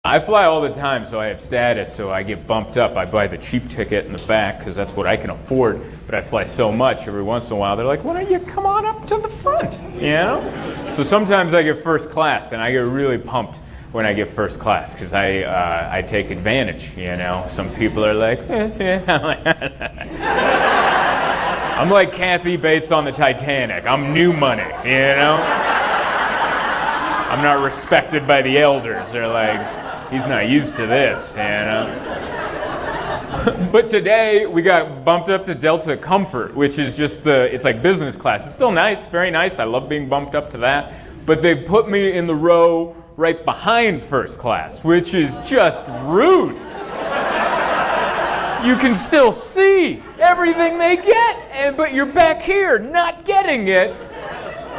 I fly all the time, so I have status, so I get bumped up. I buy the cheap ticket in the back because that's what I can afford, but I fly so much every once in a while, they're like, why don't you come on up to the front, you know? So sometimes I get first class, and I get really pumped when I get first class because I take advantage, you know? Some people are like, I'm like Kathy Bates on the Titanic. I'm new money, you know? I'm not respected by the elders. They're like, he's not used to this, you know? But today, we got bumped up to Delta Comfort, which is just it's like business class. It's still nice, very nice. I love being bumped up to that. But they put me in the row right behind first class, which is just rude. You can still see everything they get, but you're back here not getting it.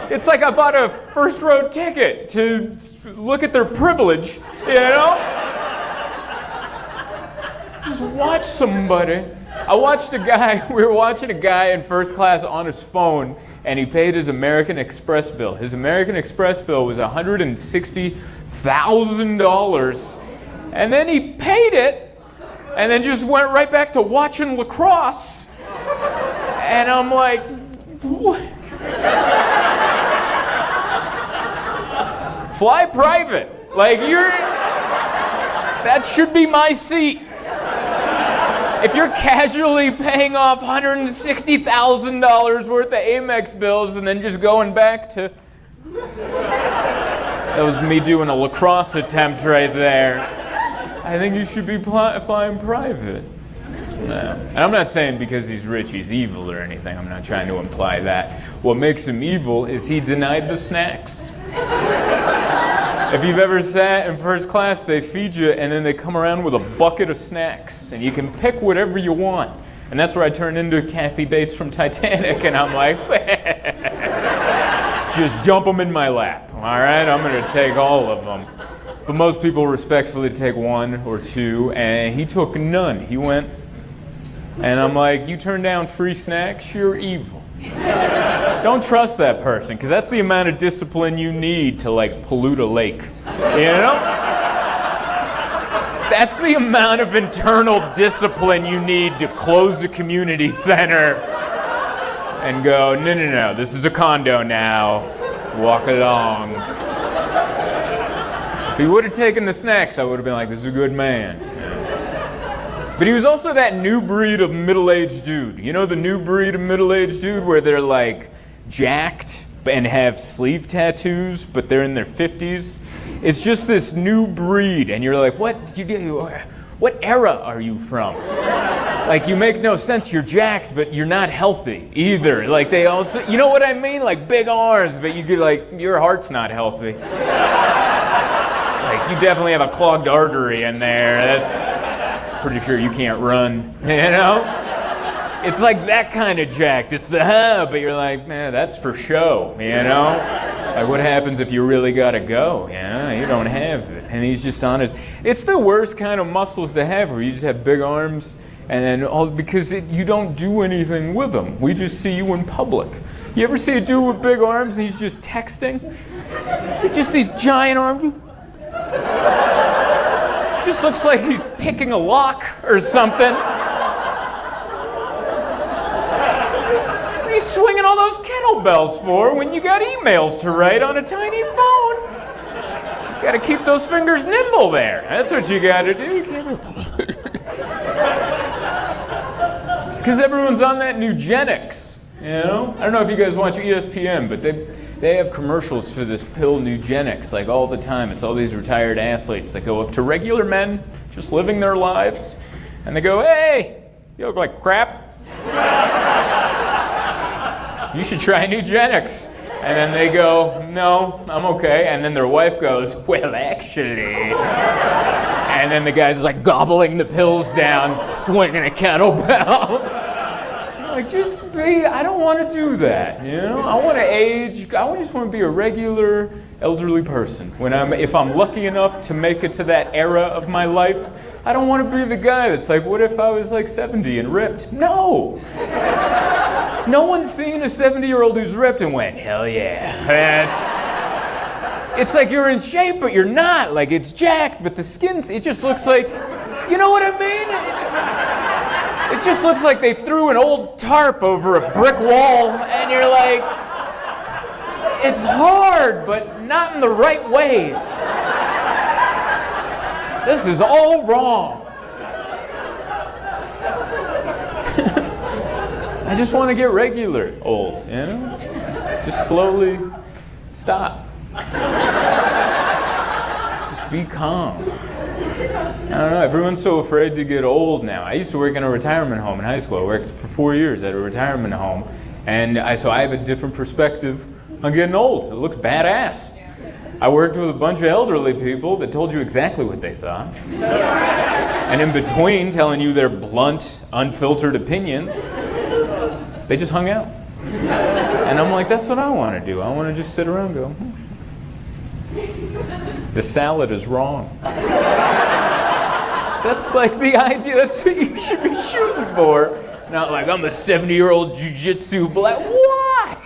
It's like I bought a first row ticket to look at their privilege, you know? Just watch somebody. We were watching a guy in first class on his phone, and he paid his American Express bill. His American Express bill was $160,000, and then he paid it, and then just went right back to watching lacrosse. And I'm like, what? Fly private. Like, that should be my seat. If you're casually paying off $160,000 worth of Amex bills and then just going back to... That was me doing a lacrosse attempt right there. I think you should be flying private. No. And I'm not saying because he's rich he's evil or anything. I'm not trying to imply that. What makes him evil is he denied the snacks. If you've ever sat in first class, they feed you and then they come around with a bucket of snacks and you can pick whatever you want. And that's where I turn into Kathy Bates from Titanic and I'm like, just dump them in my lap, all right? I'm going to take all of them. But most people respectfully take one or two, and he took none. He went, and I'm like, you turn down free snacks, you're evil. Don't trust that person, because that's the amount of discipline you need to, like, pollute a lake. You know? That's the amount of internal discipline you need to close a community center and go, no, this is a condo now. Walk along. If he would have taken the snacks, I would have been like, this is a good man. But he was also that new breed of middle-aged dude. You know the new breed of middle-aged dude where they're like jacked and have sleeve tattoos, but they're in their 50s? It's just this new breed, and you're like, what era are you from? Like, you make no sense. You're jacked, but you're not healthy either. Like, they also, you know what I mean? Like, big arms, but you get like, your heart's not healthy. Like, you definitely have a clogged artery in there. That's pretty sure you can't run, you know? It's like that kind of jacked. It's the but you're like, man, that's for show, you know? Like, what happens if you really gotta go? You know, you don't have it. And he's just honest. It's the worst kind of muscles to have where you just have big arms and then because you don't do anything with them. We just see you in public. You ever see a dude with big arms and he's just texting? It's just these giant arms. Just looks like he's picking a lock or something. What are you swinging all those kettlebells for when you got emails to write on a tiny phone? You gotta keep those fingers nimble there. That's what you gotta do. It's because everyone's on that Nugenics, you know? I don't know if you guys watch ESPN, but they have commercials for this pill Nugenics, like all the time. It's all these retired athletes that go up to regular men, just living their lives, and they go, hey, you look like crap. You should try Nugenics. And then they go, no, I'm okay. And then their wife goes, well, actually. And then the guy's like gobbling the pills down, swinging a kettlebell. Like, I don't want to do that, you know? I want to age. I just want to be a regular elderly person. If I'm lucky enough to make it to that era of my life, I don't want to be the guy that's like, what if I was like 70 and ripped? No. No one's seen a 70-year-old who's ripped and went, hell yeah. It's like you're in shape, but you're not. Like, it's jacked, but the skin's, it just looks like, you know what I mean? It just looks like they threw an old tarp over a brick wall, and you're like, it's hard, but not in the right ways. This is all wrong. I just want to get regular old, you know? Just slowly stop. Just be calm. I don't know, everyone's so afraid to get old now. I used to work in a retirement home in high school. I worked for 4 years at a retirement home. And so I have a different perspective on getting old. It looks badass. I worked with a bunch of elderly people that told you exactly what they thought. And in between telling you their blunt, unfiltered opinions, they just hung out. And I'm like, that's what I want to do. I want to just sit around and go, the salad is wrong. That's like the idea. That's what you should be shooting for. Not like, I'm a 70-year-old jiu-jitsu black. Why?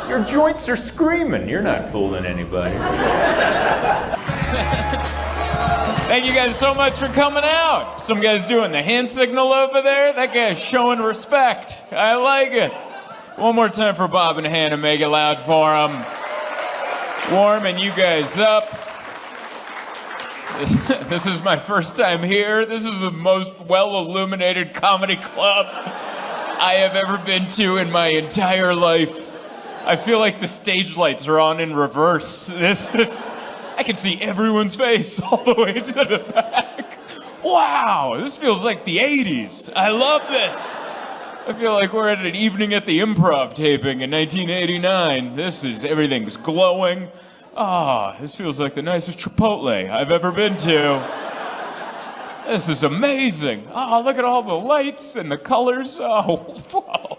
Your joints are screaming. You're not fooling anybody. Thank you guys so much for coming out. Some guy's doing the hand signal over there. That guy's showing respect. I like it. One more time for Bob and Hannah. Make it loud for them. Warming you guys up. This is my first time here. This is the most well-illuminated comedy club I have ever been to in my entire life. I feel like the stage lights are on in reverse. I can see everyone's face all the way to the back. Wow, this feels like the 80s. I love this. I feel like we're at an evening at the Improv taping in 1989. Everything's glowing. This feels like the nicest Chipotle I've ever been to. This is amazing. Look at all the lights and the colors. Wow.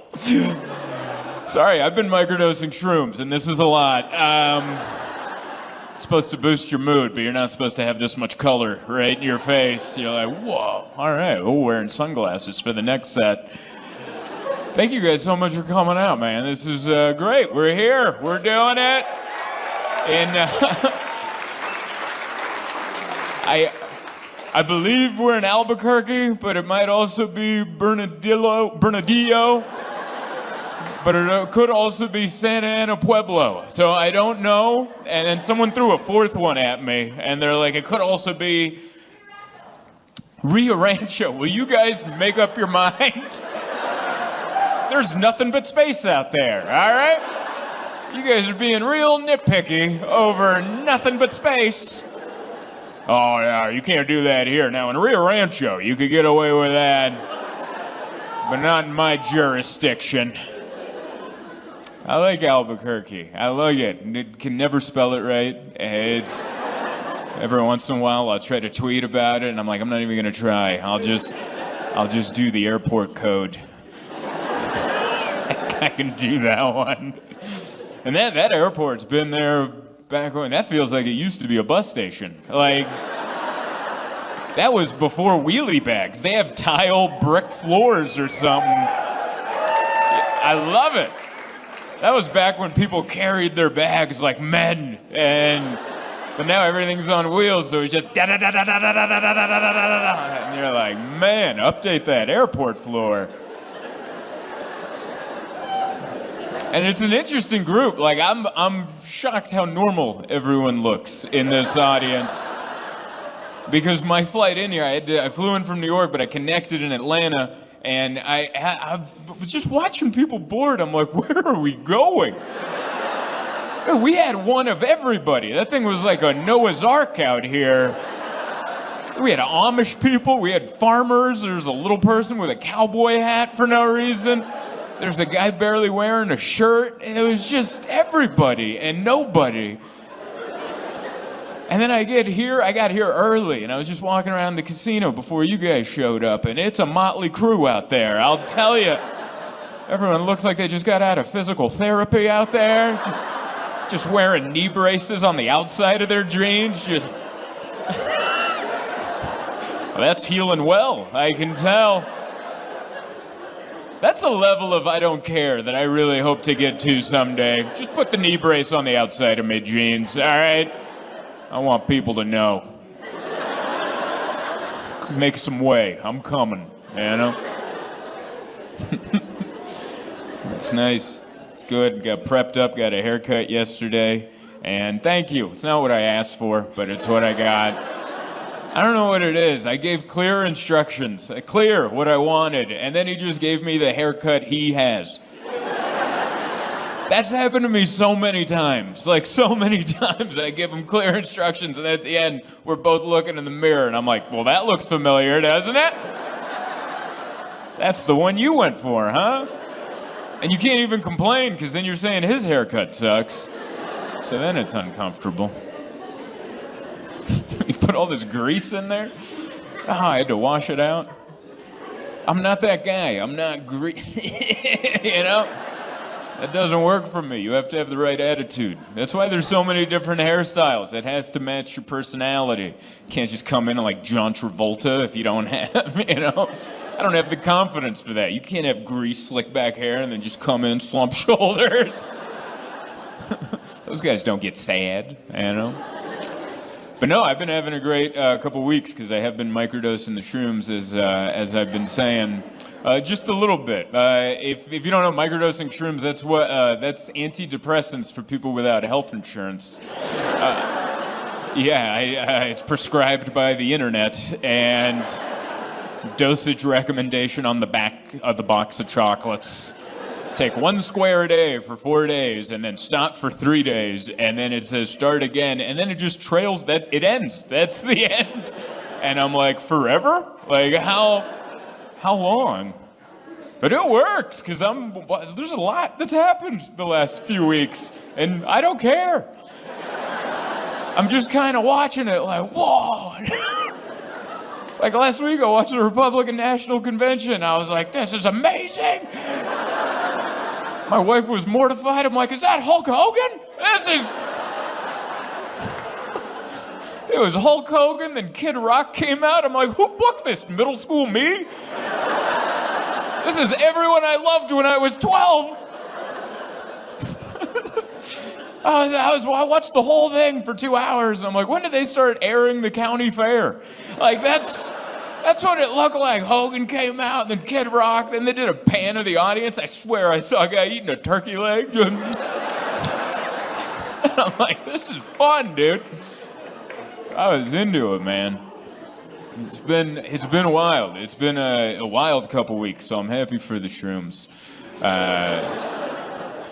Sorry, I've been microdosing shrooms, and this is a lot. It's supposed to boost your mood, but you're not supposed to have this much color right in your face. You're like, whoa, all right. Oh, wearing sunglasses for the next set. Thank you guys so much for coming out, man. This is great. We're here. We're doing it. And I believe we're in Albuquerque, but it might also be Bernardillo. But it could also be Santa Ana Pueblo. So I don't know. And then someone threw a fourth one at me, and they're like, it could also be Rio Rancho. Will you guys make up your mind? There's nothing but space out there, all right? You guys are being real nitpicky over nothing but space. Oh, yeah, you can't do that here. Now, in Rio Rancho, you could get away with that, but not in my jurisdiction. I like Albuquerque. I like it. It can never spell it right. It's every once in a while I'll try to tweet about it, and I'm like, I'm not even gonna try. I'll just do the airport code. I can do that one. And that airport's been there back when. That feels like it used to be a bus station. Like, that was before wheelie bags. They have tile brick floors or something. I love it. That was back when people carried their bags like men, but now everything's on wheels, so it's just da-da-da-da-da-da-da-da-da-da-da. And you're like, man, update that airport floor. And it's an interesting group. Like, I'm shocked how normal everyone looks in this audience. Because my flight in here, I flew in from New York, but I connected in Atlanta. And I was just watching people board. I'm like, where are we going? We had one of everybody. That thing was like a Noah's Ark out here. We had Amish people. We had farmers. There's a little person with a cowboy hat for no reason. There's a guy barely wearing a shirt. And it was just everybody and nobody. And then I got here early, and I was just walking around the casino before you guys showed up, and it's a motley crew out there, I'll tell you. Everyone looks like they just got out of physical therapy out there, just wearing knee braces on the outside of their jeans, just... Well, that's healing well, I can tell. That's a level of I don't care that I really hope to get to someday. Just put the knee brace on the outside of my jeans, all right? I want people to know. Make some way. I'm coming, you know? It's nice. It's good. Got prepped up, got a haircut yesterday, and thank you. It's not what I asked for, but it's what I got. I don't know what it is. I gave clear instructions, clear what I wanted, and then he just gave me the haircut he has. That's happened to me so many times. Like, so many times I give him clear instructions, and at the end, we're both looking in the mirror, and I'm like, well, that looks familiar, doesn't it? That's the one you went for, huh? And you can't even complain, because then you're saying his haircut sucks. So then it's uncomfortable. You put all this grease in there? Oh, I had to wash it out. I'm not that guy. I'm not you know? That doesn't work for me. You have to have the right attitude. That's why there's so many different hairstyles. It has to match your personality. You can't just come in like John Travolta if you don't have, you know? I don't have the confidence for that. You can't have grease, slick back hair, and then just come in, slump shoulders. Those guys don't get sad, you know? But no, I've been having a great couple weeks because I have been microdosing the shrooms, as I've been saying, just a little bit. If you don't know, microdosing shrooms, that's antidepressants for people without health insurance. It's prescribed by the internet, and dosage recommendation on the back of the box of chocolates. Take 1 square a day for 4 days, and then stop for 3 days, and then it says start again, and then it just trails, that it ends. That's the end. And I'm like, forever? Like, how long? But it works, because there's a lot that's happened the last few weeks, and I don't care. I'm just kind of watching it like, whoa. Like last week, I watched the Republican National Convention. I was like, this is amazing. My wife was mortified. I'm like, is that Hulk Hogan? It was Hulk Hogan, then Kid Rock came out. I'm like, who booked this? Middle school me? This is everyone I loved when I was 12. I watched the whole thing for 2 hours. I'm like, when did they start airing the county fair? Like, that's what it looked like. Hogan came out, then Kid Rock, then they did a pan of the audience. I swear I saw a guy eating a turkey leg. And I'm like, this is fun, dude. I was into it, man. It's been wild. It's been a wild couple weeks, so I'm happy for the shrooms.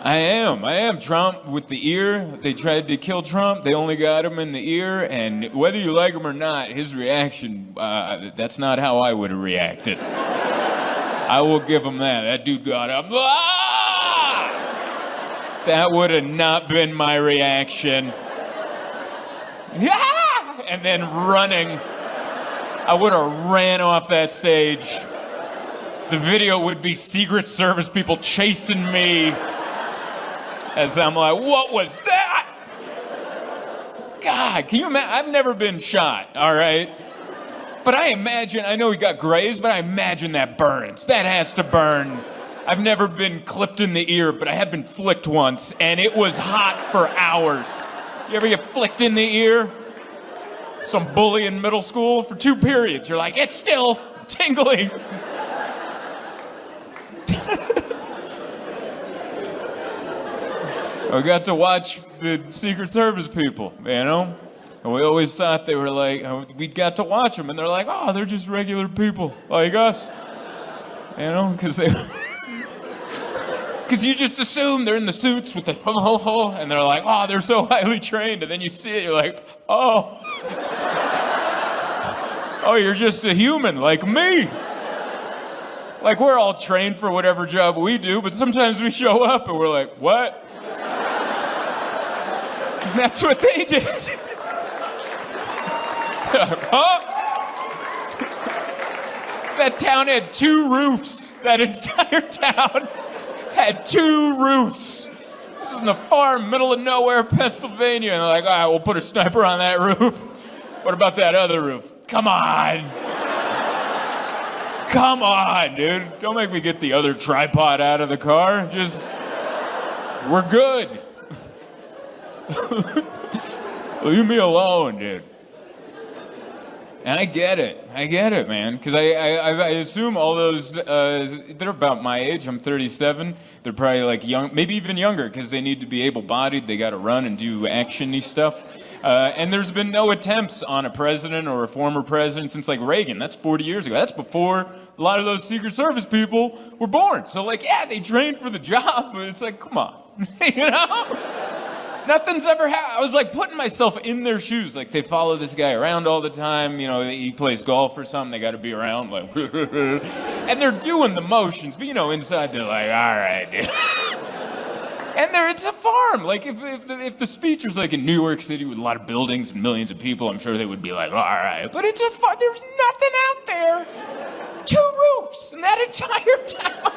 I am. Trump with the ear. They tried to kill Trump. They only got him in the ear. And whether you like him or not, his reaction, that's not how I would have reacted. I will give him that. That dude got up. Ah! That would have not been my reaction. Ah! And then running. I would have ran off that stage. The video would be Secret Service people chasing me. As I'm like, what was that? God, can you imagine? I've never been shot, all right? But I know he got grazed, but I imagine that burns. That has to burn. I've never been clipped in the ear, but I have been flicked once, and it was hot for hours. You ever get flicked in the ear? Some bully in middle school for 2 periods. You're like, it's still tingling. I got to watch the Secret Service people, you know? And we always thought they were like, we got to watch them, and they're like, oh, they're just regular people like us. You know, because you just assume they're in the suits with the and they're like, oh, they're so highly trained. And then you see it, you're like, oh. Oh, you're just a human like me. Like, we're all trained for whatever job we do, but sometimes we show up and we're like, what? That's what they did. Huh? That town had 2 roofs. That entire town had 2 roofs. This is in the far middle of nowhere, Pennsylvania. And they're like, all right, we'll put a sniper on that roof. What about that other roof? Come on. Come on, dude. Don't make me get the other tripod out of the car. We're good. Leave me alone, dude. And I get it, man. Because I assume all those, they're about my age. I'm 37. They're probably like young, maybe even younger, because they need to be able-bodied. They got to run and do action-y stuff. And there's been no attempts on a president or a former president since like Reagan. That's 40 years ago. That's before a lot of those Secret Service people were born. So like, yeah, they trained for the job, but it's like, come on, you know? Nothing's ever happened. I was like putting myself in their shoes. Like they follow this guy around all the time. You know, he plays golf or something. They got to be around like, and they're doing the motions. But you know, inside they're like, all right, dude. And it's a farm. Like if the speech was like in New York City with a lot of buildings and millions of people, I'm sure they would be like, all right. But it's a farm. There's nothing out there. 2 roofs in that entire town.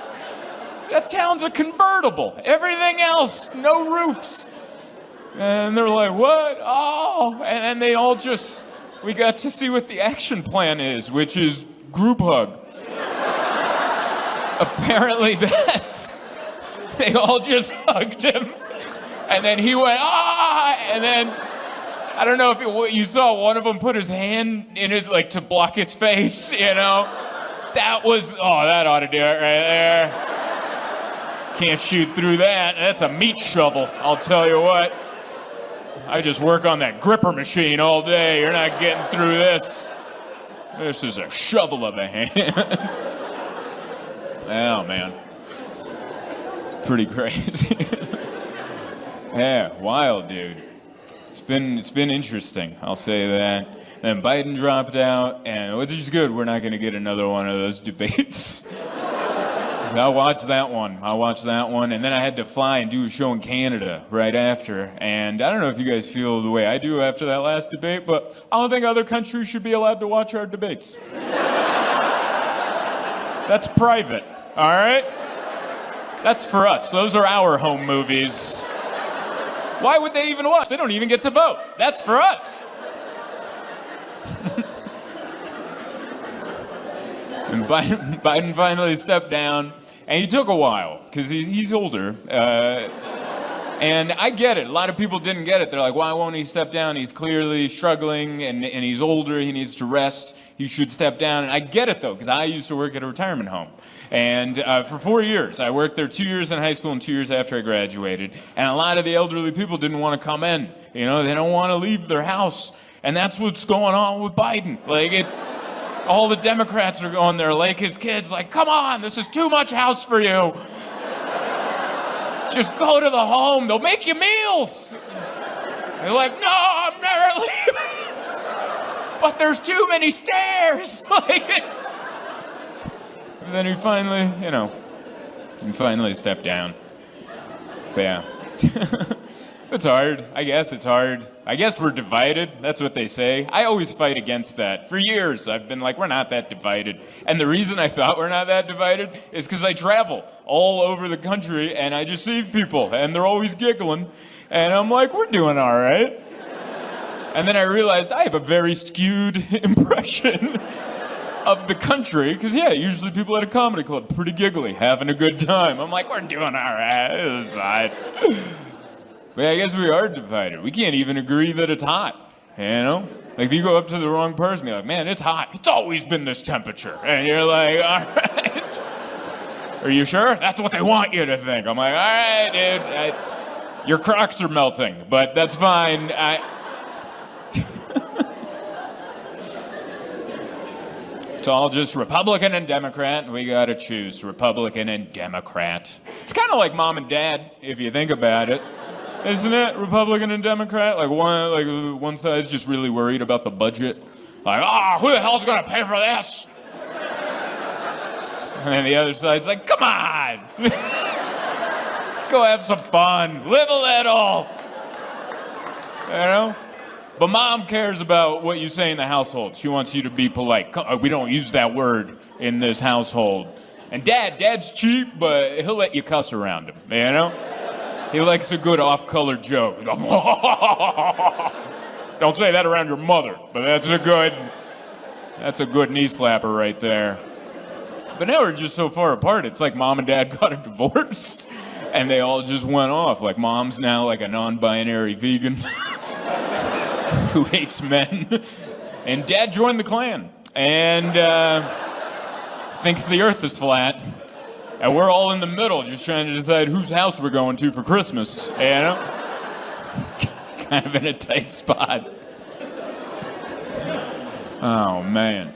That town's a convertible. Everything else, no roofs. And they're like, what? Oh, and they all we got to see what the action plan is, which is group hug. Apparently they all just hugged him. And then he went, and then, I don't know if you saw one of them put his hand in it, like to block his face, you know? That ought to do it right there. Can't shoot through that. That's a meat shovel, I'll tell you what. I just work on that gripper machine all day. You're not getting through this. This is a shovel of a hand. Oh, man. Pretty crazy. Yeah, wild, dude. It's been interesting, I'll say that. Then Biden dropped out, and which is good. We're not going to get another one of those debates. I'll watch that one, and then I had to fly and do a show in Canada right after, and I don't know if you guys feel the way I do after that last debate, but I don't think other countries should be allowed to watch our debates. That's private, all right? That's for us. Those are our home movies. Why would they even watch? They don't even get to vote. That's for us. And Biden finally stepped down. And he took a while, because he's older. And I get it. A lot of people didn't get it. They're like, why won't he step down? He's clearly struggling, and he's older. He needs to rest. He should step down. And I get it, though, because I used to work at a retirement home. And for 4 years, I worked there 2 years in high school and 2 years after I graduated. And a lot of the elderly people didn't want to come in. You know, they don't want to leave their house. And that's what's going on with Biden. Like, all the Democrats are going there like his kids, like, come on, this is too much house for you. Just go to the home, they'll make you meals. They're like, no, I'm never leaving. But there's too many stairs. Like it's. And then he finally stepped down. But yeah. It's hard. I guess it's hard. I guess we're divided. That's what they say. I always fight against that. For years, I've been like, we're not that divided. And the reason I thought we're not that divided is because I travel all over the country, and I just see people, and they're always giggling. And I'm like, we're doing all right. And then I realized I have a very skewed impression of the country. Because, yeah, usually people at a comedy club, pretty giggly, having a good time. I'm like, we're doing all right. This is fine. But I guess we are divided. We can't even agree that it's hot, you know? Like, if you go up to the wrong person, you're like, man, it's hot. It's always been this temperature. And you're like, all right. Are you sure? That's what they want you to think. I'm like, all right, dude. Your Crocs are melting, but that's fine. It's all just Republican and Democrat, and we got to choose Republican and Democrat. It's kind of like mom and dad, if you think about it. Isn't it? Republican and Democrat? Like one side's just really worried about the budget. Like, who the hell's gonna pay for this? And then the other side's like, come on! Let's go have some fun. Live a little. You know? But mom cares about what you say in the household. She wants you to be polite. We don't use that word in this household. And dad's cheap, but he'll let you cuss around him, you know? He likes a good off-color joke. Don't say that around your mother, but that's a good knee slapper right there. But now we're just so far apart. It's like mom and dad got a divorce, and they all just went off. Like mom's now like a non-binary vegan who hates men, and dad joined the Klan and thinks the Earth is flat, and we're all in the middle, just trying to decide whose house we're going to for Christmas. You know, kind of in a tight spot. Oh man.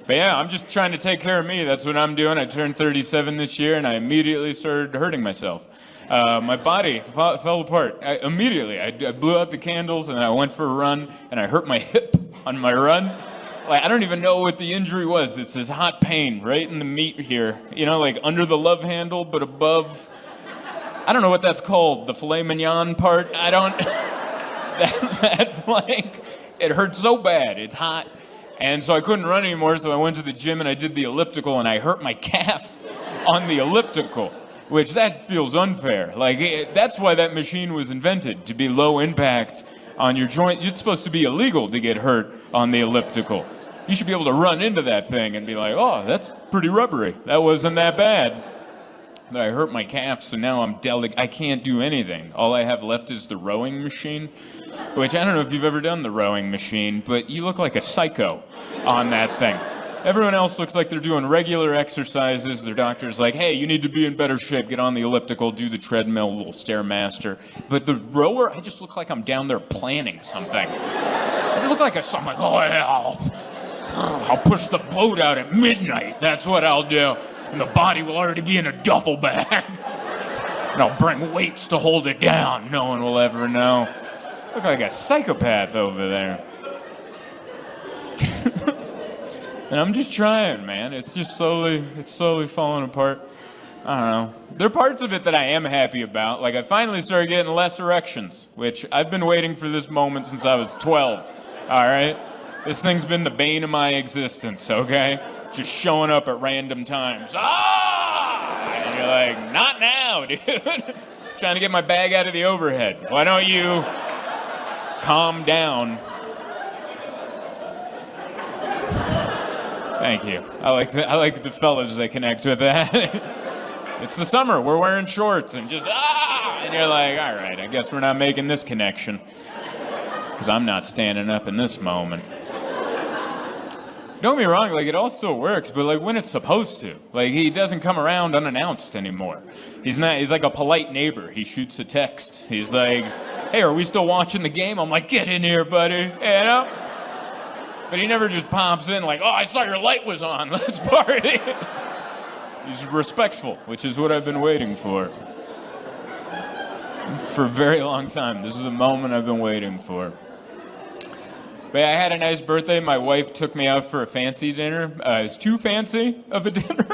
But yeah, I'm just trying to take care of me. That's what I'm doing. I turned 37 this year, and I immediately started hurting myself. My body fell apart. Immediately. I blew out the candles, and I went for a run, and I hurt my hip on my run. Like, I don't even know what the injury was. It's this hot pain right in the meat here. You know, like under the love handle, but above. I don't know what that's called. The filet mignon part. I don't. that flank. It hurts so bad. It's hot. And so I couldn't run anymore, so I went to the gym and I did the elliptical, and I hurt my calf on the elliptical, which that feels unfair. Like, that's why that machine was invented, to be low impact on your joint. It's supposed to be illegal to get hurt on the elliptical. You should be able to run into that thing and be like, oh, that's pretty rubbery. That wasn't that bad. But I hurt my calf, so now I'm I can't do anything. All I have left is the rowing machine, which I don't know if you've ever done the rowing machine, but you look like a psycho on that thing. Everyone else looks like they're doing regular exercises. Their doctor's like, hey, you need to be in better shape. Get on the elliptical, do the treadmill, little Stairmaster. But the rower, I just look like I'm down there planning something. I look like I'm like, oh, yeah, I'll push the boat out at midnight. That's what I'll do. And the body will already be in a duffel bag. And I'll bring weights to hold it down. No one will ever know. Look like a psychopath over there. And I'm just trying, man. It's slowly falling apart. I don't know. There are parts of it that I am happy about. Like, I finally started getting less erections, which I've been waiting for this moment since I was 12. All right? This thing's been the bane of my existence, okay? Just showing up at random times. Ah! And you're like, not now, dude. Trying to get my bag out of the overhead. Why don't you calm down? Thank you. I like the fellas that connect with that. It's the summer. We're wearing shorts and just, and you're like, all right, I guess we're not making this connection. Because I'm not standing up in this moment. Don't get me wrong, like, it all still works, but like when it's supposed to. Like, he doesn't come around unannounced anymore. He's like a polite neighbor. He shoots a text. He's like, hey, are we still watching the game? I'm like, get in here, buddy. You know? But he never just pops in like, oh, I saw your light was on. Let's party. He's respectful, which is what I've been waiting for a very long time. This is the moment I've been waiting for. But I had a nice birthday. My wife took me out for a fancy dinner. It's too fancy of a dinner.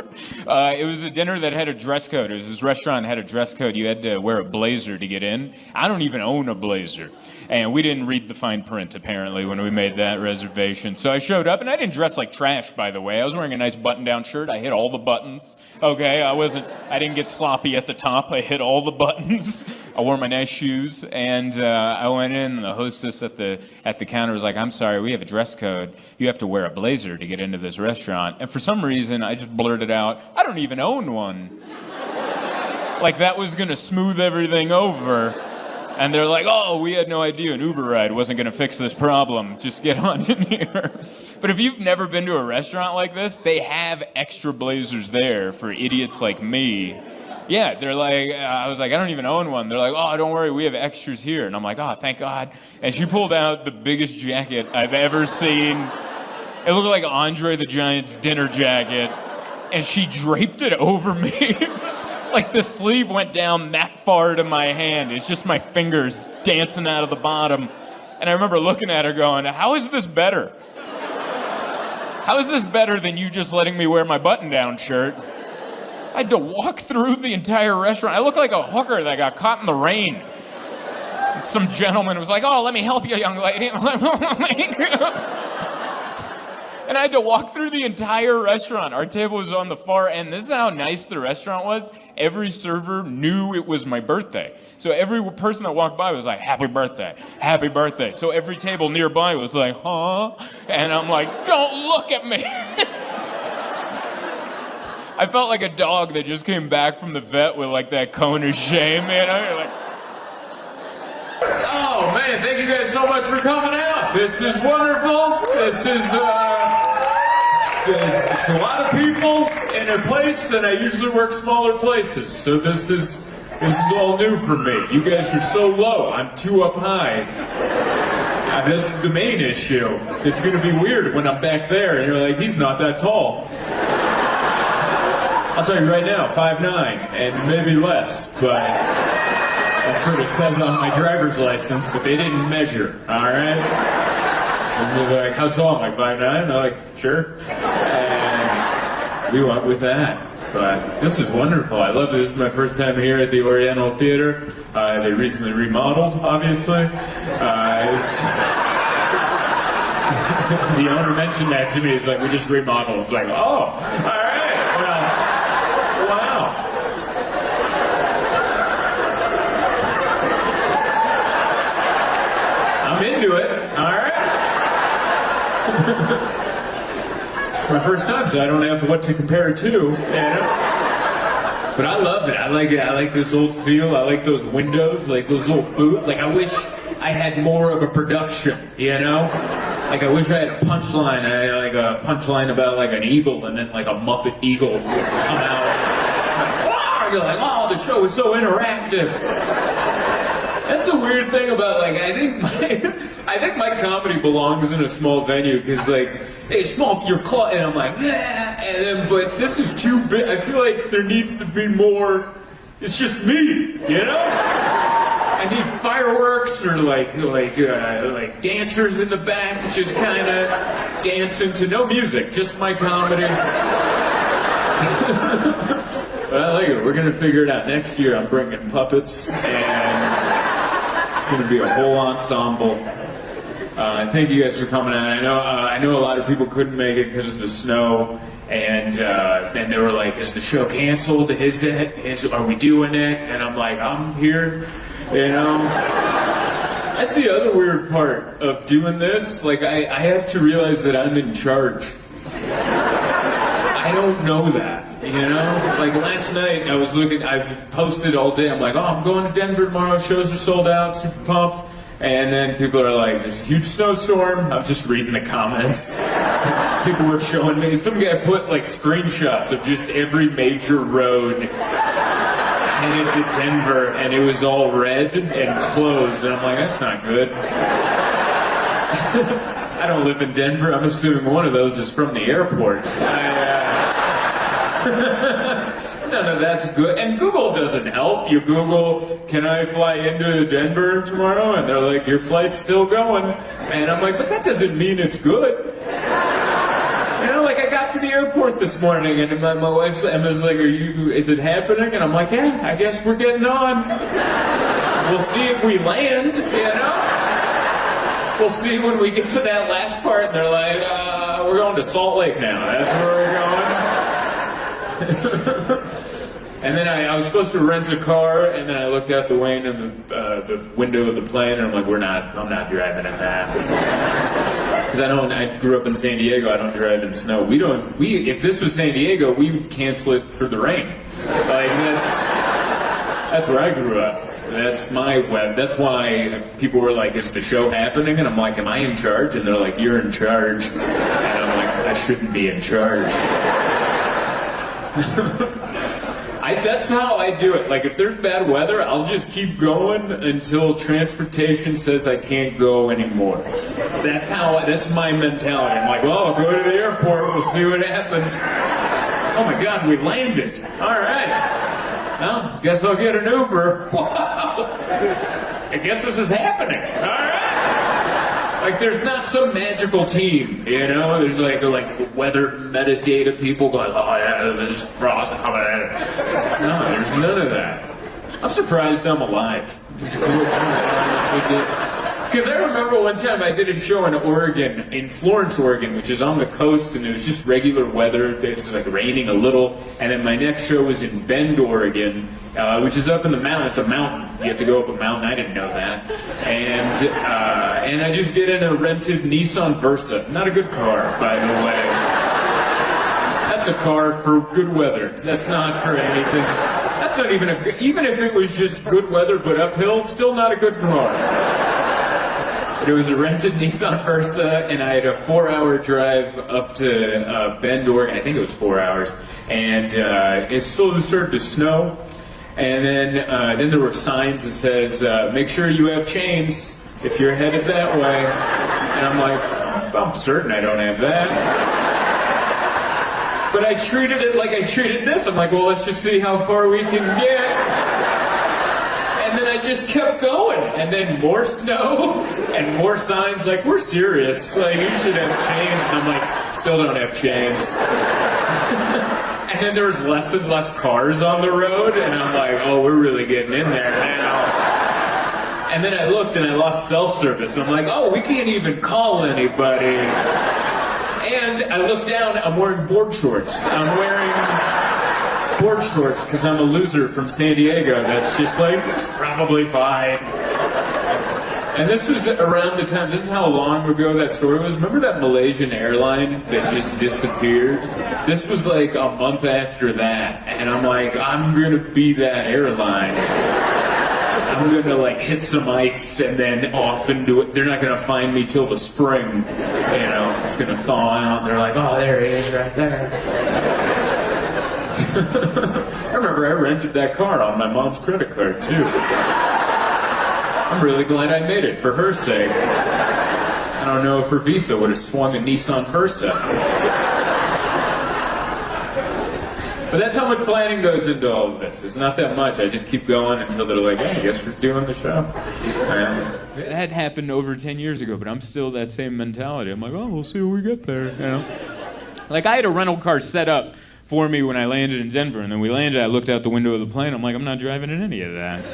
It was a dinner that had a dress code. It was this restaurant that had a dress code. You had to wear a blazer to get in. I don't even own a blazer. And we didn't read the fine print, apparently, when we made that reservation. So I showed up, and I didn't dress like trash, by the way. I was wearing a nice button-down shirt. I hit all the buttons. Okay, I didn't get sloppy at the top. I hit all the buttons. I wore my nice shoes, and I went in, and the hostess at the counter was like, I'm sorry, we have a dress code. You have to wear a blazer to get into this restaurant. And for some reason, I just blurted out, I don't even own one. Like that was going to smooth everything over. And they're like, oh, we had no idea an Uber ride wasn't going to fix this problem. Just get on in here. But if you've never been to a restaurant like this, they have extra blazers there for idiots like me. Yeah, they're like, I was like, I don't even own one. They're like, oh, don't worry, we have extras here. And I'm like, oh, thank God. And she pulled out the biggest jacket I've ever seen. It looked like Andre the Giant's dinner jacket. And she draped it over me. Like the sleeve went down that far to my hand. It's just my fingers dancing out of the bottom. And I remember looking at her going, how is this better? How is this better than you just letting me wear my button-down shirt? I had to walk through the entire restaurant. I looked like a hooker that got caught in the rain. And some gentleman was like, oh, let me help you, young lady. And I'm like, oh my God. And I had to walk through the entire restaurant. Our table was on the far end. This is how nice the restaurant was. Every server knew it was my birthday. So every person that walked by was like, happy birthday, happy birthday. So every table nearby was like, huh? And I'm like, don't look at me. I felt like a dog that just came back from the vet with like that cone of shame, you know? You're like, oh man, thank you guys so much for coming out. This is wonderful. This is, it's a lot of people in a place, and I usually work smaller places, so this is all new for me. You guys are so low. I'm too up high. That's the main issue. It's going to be weird when I'm back there, and you're like, he's not that tall. I'll tell you right now, 5'9", and maybe less, but that's what it says on my driver's license, but they didn't measure, all right? And they're like, how tall? I'm like, 5'9"? I'm like, sure. And we went with that. But this is wonderful. I love it. This is my first time here at the Oriental Theater. They recently remodeled, obviously. The owner mentioned that to me. He's like, we just remodeled. It's like, oh, all right. Well, wow. I'm into it. All right. It's my first time, so I don't have what to compare it to, you know? But I love it. I like it. I like this old feel. I like those windows, like those old boots. Like, I wish I had more of a production, you know? Like, I wish I had a punchline. I had like a punchline about like an eagle, and then like a Muppet eagle would come out. Like, you're like, oh, the show is so interactive. That's the weird thing about, like, I think my comedy belongs in a small venue, because like, hey, small, you're caught, and I'm like, and then, but this is too big. I feel like there needs to be more. It's just me, you know? I need fireworks or like dancers in the back, just kind of dancing to no music, just my comedy. But I like it. We're gonna figure it out. Next year, I'm bringing puppets, and it's gonna be a whole ensemble. Thank you guys for coming out. I know a lot of people couldn't make it because of the snow, and they were like, "Is the show canceled? Is it? Are we doing it?" And I'm like, "I'm here." You know, that's the other weird part of doing this. Like, I have to realize that I'm in charge. I don't know that, you know? Like, last night, I've posted all day. I'm like, oh, I'm going to Denver tomorrow. Shows are sold out, super pumped. And then people are like, there's a huge snowstorm. I'm just reading the comments. People were showing me. Some guy put, like, screenshots of just every major road headed to Denver, and it was all red and closed, and I'm like, that's not good. I don't live in Denver. I'm assuming one of those is from the airport. None of that's good. And Google doesn't help. You Google, can I fly into Denver tomorrow? And they're like, your flight's still going. And I'm like, but that doesn't mean it's good. You know, like, I got to the airport this morning, and my wife Emma's like, is it happening? And I'm like, yeah, I guess we're getting on. We'll see if we land, you know? We'll see when we get to that last part, and they're like, we're going to Salt Lake now. That's where we're going. And then I was supposed to rent a car, and then I looked out the window of the plane, and I'm like, I'm not driving in that. Because I grew up in San Diego, I don't drive in snow. If this was San Diego, we would cancel it for the rain. Like, that's where I grew up. That's my web. That's why people were like, is the show happening? And I'm like, am I in charge? And they're like, you're in charge. And I'm like, I shouldn't be in charge. That's how I do it. Like, if there's bad weather, I'll just keep going until transportation says I can't go anymore. That's my mentality. I'm like, well, I'll go to the airport, we'll see what happens. Oh my God, we landed. All right. Well, guess I'll get an Uber. Wow. I guess this is happening. All right. Like, there's not some magical team, you know? There's like weather metadata people going, oh yeah, there's frost coming in. No, there's none of that. I'm surprised I'm alive. Because I remember one time I did a show in Oregon, in Florence, Oregon, which is on the coast, and it was just regular weather. It was like raining a little. And then my next show was in Bend, Oregon, which is up in the mountain. It's a mountain. You have to go up a mountain. I didn't know that. And I just get in a rented Nissan Versa. Not a good car, by the way. That's a car for good weather. That's not for anything. That's not even even if it was just good weather but uphill, still not a good car. But it was a rented Nissan Versa, and I had a 4-hour drive up to Bend, Oregon. I think it was 4 hours. And it slowly started to snow. And then there were signs that says, make sure you have chains if you're headed that way. And I'm like, I'm certain I don't have that. But I treated it like I treated this. I'm like, well, let's just see how far we can get. And then I just kept going. And then more snow and more signs like, we're serious. Like, you should have chains. And I'm like, still don't have chains. And then there was less and less cars on the road. And I'm like, oh, we're really getting in there now. And then I looked and I lost cell service. I'm like, oh, we can't even call anybody. And I looked down, I'm wearing board shorts. I'm wearing board shorts because I'm a loser from San Diego. That's just like, it's probably fine. And this was around the time, this is how long ago that story was. Remember that Malaysian airline that just disappeared? This was like a month after that. And I'm like, I'm gonna be that airline. I'm gonna like hit some ice and then off into it. They're not gonna find me till the spring. You know, it's gonna thaw out. And they're like, oh, there he is right there. I remember I rented that car on my mom's credit card too. I'm really glad I made it for her sake. I don't know if her Visa would have swung a Nissan Versa. But that's how much planning goes into all of this. It's not that much. I just keep going until they're like, hey, I guess we're doing the show. That happened over 10 years ago, but I'm still that same mentality. I'm like, oh, we'll see when we get there. You know? Like, I had a rental car set up for me when I landed in Denver, and then we landed, I looked out the window of the plane, I'm like, I'm not driving in any of that.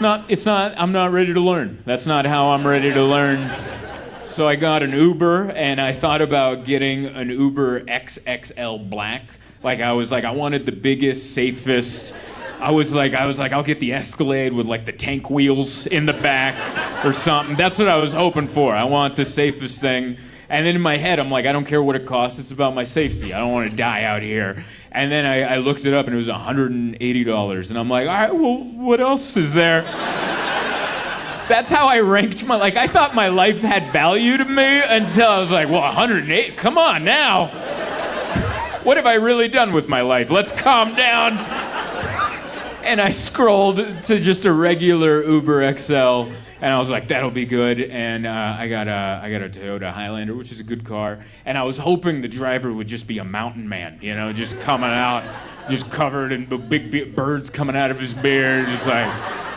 I'm not ready to learn. That's not how I'm ready to learn. So I got an Uber, and I thought about getting an Uber XXL Black. Like, I wanted the biggest, safest. I was like, I'll get the Escalade with like the tank wheels in the back or something. That's what I was hoping for. I want the safest thing. And then in my head, I'm like, I don't care what it costs. It's about my safety. I don't want to die out here. And then I looked it up, and it was $180. And I'm like, all right, well, what else is there? That's how I ranked like, I thought my life had value to me until I was like, well, 108? Come on now. What have I really done with my life? Let's calm down. And I scrolled to just a regular Uber XL, and I was like, that'll be good. And I got a Toyota Highlander, which is a good car. And I was hoping the driver would just be a mountain man, you know, just coming out, just covered in big birds coming out of his beard, just like,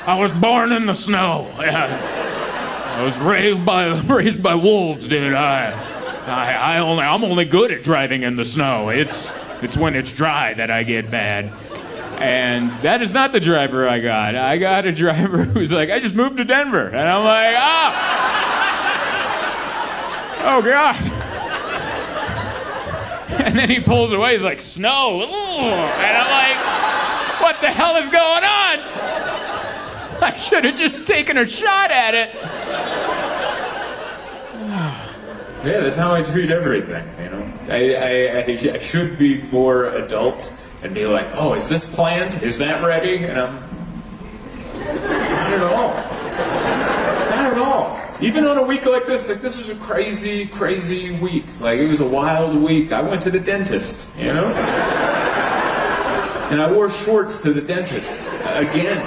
I was born in the snow. I was raised by wolves, dude. I'm only good at driving in the snow. It's when it's dry that I get bad. And that is not the driver I got. I got a driver who's like, I just moved to Denver. And I'm like, oh God. And then he pulls away, he's like, snow. Ooh. And I'm like, what the hell is going on? I should have just taken a shot at it. Yeah, that's how I treat everything, you know. I should be more adult and be like, oh, is this planned? Is that ready? And I'm, not at all. Not at all. Even on a week like this was a crazy, crazy week. Like, it was a wild week. I went to the dentist, you know? And I wore shorts to the dentist again.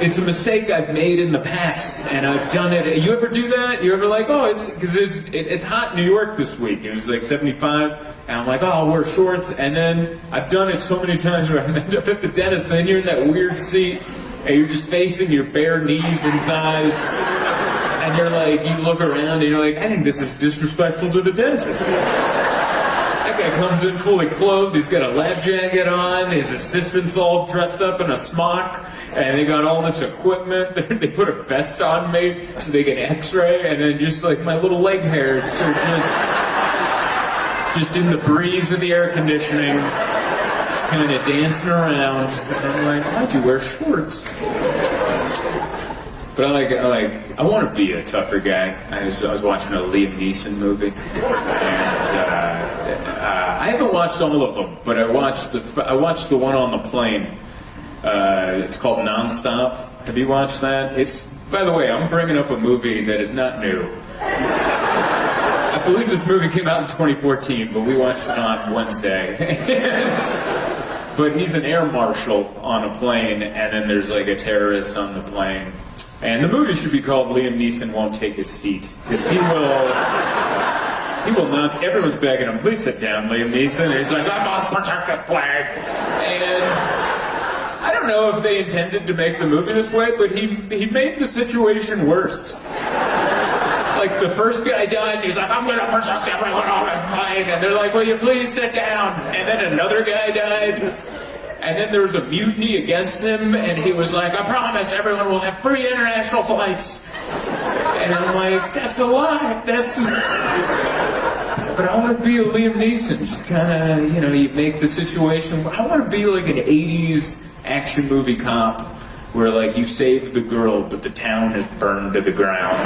It's a mistake I've made in the past, and I've done it. You ever do that? You ever like, oh, it's hot in New York this week. It was like 75, and I'm like, oh, I'll wear shorts. And then I've done it so many times where I end up at the dentist, and then you're in that weird seat, and you're just facing your bare knees and thighs, and you're like, you look around, and you're like, I think this is disrespectful to the dentist. That guy comes in fully clothed, he's got a lab jacket on, his assistant's all dressed up in a smock, and they got all this equipment. They put a vest on me so they can x-ray, and then just like my little leg hairs are just in the breeze of the air conditioning, just kind of dancing around. And I'm like, why'd you wear shorts? But I want to be a tougher guy. I was watching a Liam Neeson movie, and I haven't watched all of them, but I watched the one on the plane. It's called Nonstop. Have you watched that? It's, by the way, I'm bringing up a movie that is not new. I believe this movie came out in 2014, but we watched it on Wednesday. But he's an air marshal on a plane, and then there's like a terrorist on the plane. And the movie should be called Liam Neeson Won't Take His Seat, because he will announce, everyone's begging him, please sit down, Liam Neeson. And he's like, I must protect this flag. And I don't know if they intended to make the movie this way, but he made the situation worse. Like, the first guy died, and he's like, I'm gonna protect everyone on this plane. And they're like, will you please sit down? And then another guy died. And then there was a mutiny against him, and he was like, I promise everyone will have free international flights. And I'm like, that's a lie. But I want to be a Liam Neeson, just kind of, you make the situation. I want to be like an 80s action movie cop where, like, you save the girl, but the town is burned to the ground.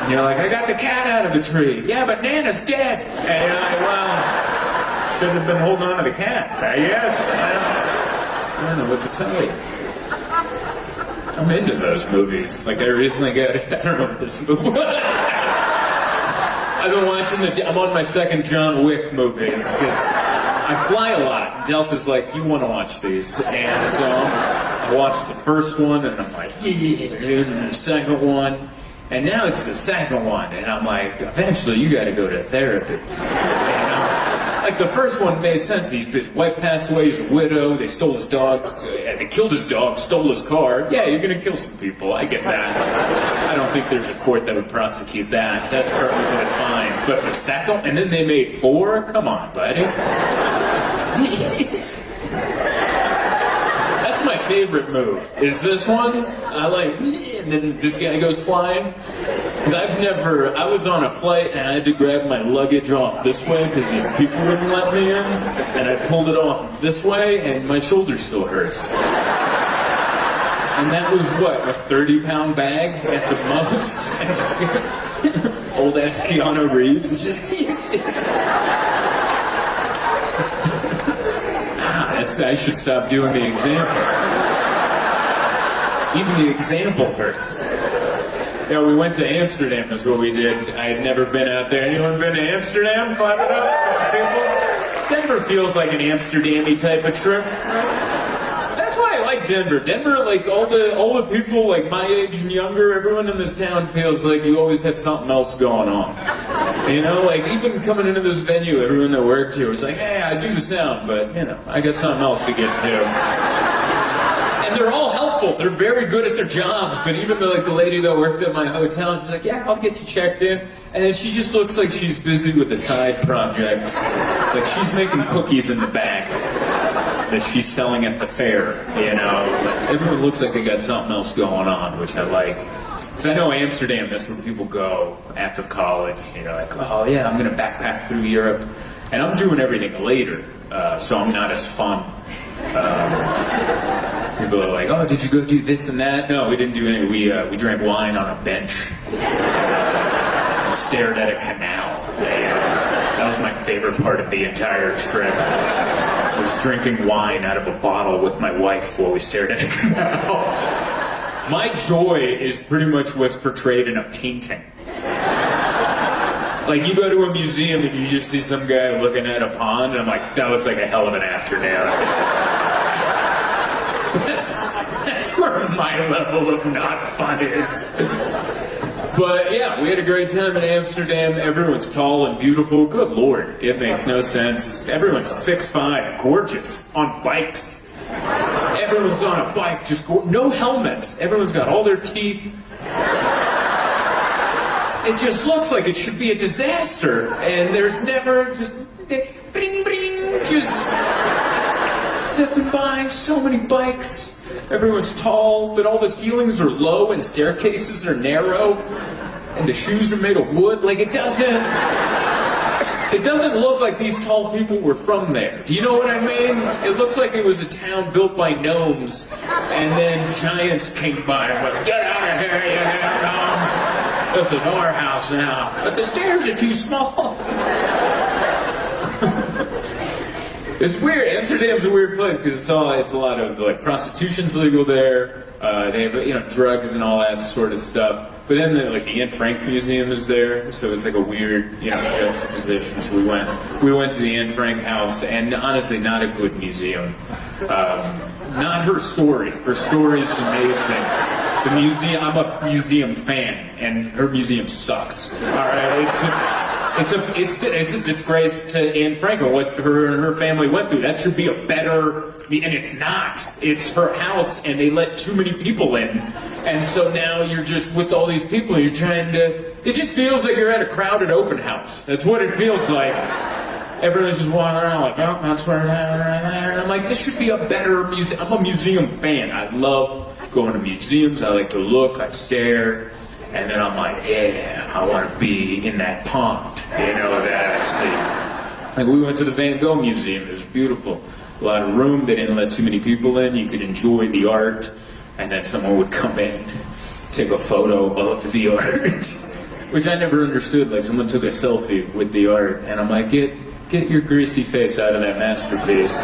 And you're like, I got the cat out of the tree. Yeah, but Nana's dead. And you're like, well, should have been holding on to the cat, I guess. I don't know what to tell you. I'm into those movies. Like, I recently got, I don't know what this movie was. I've been watching I'm on my second John Wick movie, because I fly a lot. Delta's like, you want to watch these. And so I watched the first one, and I'm like, yeah, and the second one. And now it's the second one, and I'm like, eventually you gotta go to therapy. Like, the first one made sense. His wife passed away, he's a widow, they stole his dog, they killed his dog, stole his car. Yeah, you're gonna kill some people, I get that. I don't think there's a court that would prosecute that. That's perfectly fine. But the second, and then they made 4? Come on, buddy. That's my favorite move, is this one. I like, and then this guy goes flying. Because I was on a flight and I had to grab my luggage off this way because these people wouldn't let me in. And I pulled it off this way and my shoulder still hurts. And that was what, a 30-pound bag at the most? Old ass Keanu Reeves. I should stop doing the example. Even the example hurts. Yeah, we went to Amsterdam, is what we did. I had never been out there. Anyone been to Amsterdam? Clap it up, people. Denver feels like an Amsterdam-y type of trip. That's why I like Denver. Denver, like, all the people, like, my age and younger, everyone in this town feels like you always have something else going on. Like, even coming into this venue, everyone that worked here was like, hey, I do the sound, but, I got something else to get to. And they're all helpful. They're very good at their jobs, but even the lady that worked at my hotel, she's like, yeah, I'll get you checked in. And then she just looks like she's busy with a side project. Like, she's making cookies in the back that she's selling at the fair, Like, everyone looks like they got something else going on, which I like. Because I know Amsterdam, that's where people go after college, like, oh yeah, I'm going to backpack through Europe. And I'm doing everything later, so I'm not as fun. People are like, oh, did you go do this and that? No, we didn't do any. We drank wine on a bench. We stared at a canal. That was my favorite part of the entire trip. I was drinking wine out of a bottle with my wife while we stared at a canal. My joy is pretty much what's portrayed in a painting. Like, you go to a museum and you just see some guy looking at a pond, and I'm like, that looks like a hell of an afternoon. That's where my level of not fun is. But yeah, we had a great time in Amsterdam. Everyone's tall and beautiful. Good Lord, it makes no sense. Everyone's 6'5", gorgeous, on bikes. Everyone's on a bike, just no helmets. Everyone's got all their teeth. It just looks like it should be a disaster, and there's never just bring, just zipping by. So many bikes. Everyone's tall, but all the ceilings are low and staircases are narrow, and the shoes are made of wood. Like, it doesn't look like these tall people were from there. Do you know what I mean? It looks like it was a town built by gnomes, and then giants came by and went, get out of here, you damn gnomes. This is our house now. But the stairs are too small. It's weird. Amsterdam's a weird place because it's a lot of like prostitution's legal there. They have drugs and all that sort of stuff. But then the Anne Frank Museum is there, so it's like a weird juxtaposition. So we went to the Anne Frank house, and honestly, not a good museum. Not her story. Her story is amazing. The museum. I'm a museum fan, and her museum sucks. All right, it's a disgrace to Anne Frank and what her and her family went through. That should be a better, and it's not. It's her house, and they let too many people in, and so now you're just with all these people. And you're trying to. It just feels like you're at a crowded open house. That's what it feels like. Everyone's just walking around like, oh, that's where and I'm like, this should be a better museum. I'm a museum fan. I love going to museums. I like to look. I stare. And then I'm like, yeah, I want to be in that pond, that I see. Like, we went to the Van Gogh Museum. It was beautiful. A lot of room. They didn't let too many people in. You could enjoy the art. And then someone would come in, take a photo of the art, which I never understood. Like, someone took a selfie with the art. And I'm like, get your greasy face out of that masterpiece.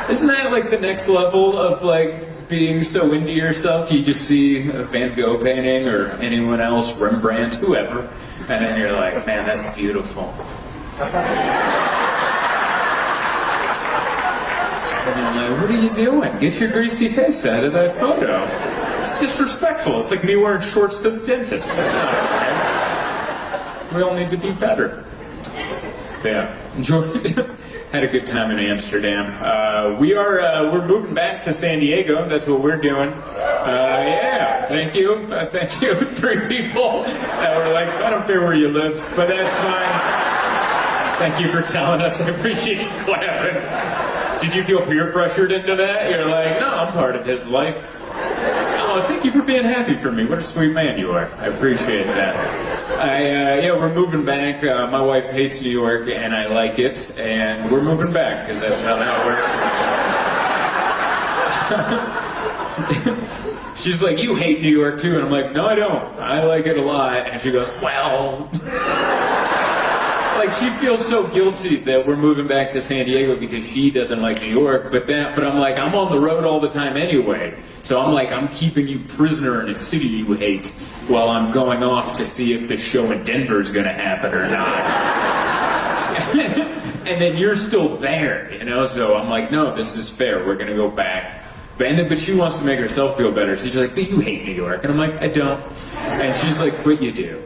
Isn't that, like, the next level of, like, being so into yourself, you just see a Van Gogh painting or anyone else, Rembrandt, whoever, and then you're like, man, that's beautiful. And I'm like, what are you doing? Get your greasy face out of that photo. It's disrespectful. It's like me wearing shorts to the dentist. That's not okay. We all need to be better. Yeah, enjoy. Had a good time in Amsterdam. We're moving back to San Diego. That's what we're doing. Yeah, thank you. Thank you. 3 people that were like, I don't care where you live, but that's fine. Thank you for telling us. I appreciate you clapping. Did you feel peer pressured into that? You're like, no, I'm part of his life. Oh, thank you for being happy for me. What a sweet man you are. I appreciate that. We're moving back. My wife hates New York, and I like it, and we're moving back because that's how that works. She's like, you hate New York too, and I'm like, no, I don't. I like it a lot. And she goes, well. Like, she feels so guilty that we're moving back to San Diego because she doesn't like New York, but I'm like, I'm on the road all the time anyway. So I'm like, I'm keeping you prisoner in a city you hate while I'm going off to see if this show in Denver is going to happen or not. And then you're still there, so I'm like, no, this is fair. We're going to go back. But she wants to make herself feel better. So she's like, but you hate New York. And I'm like, I don't. And she's like, but you do.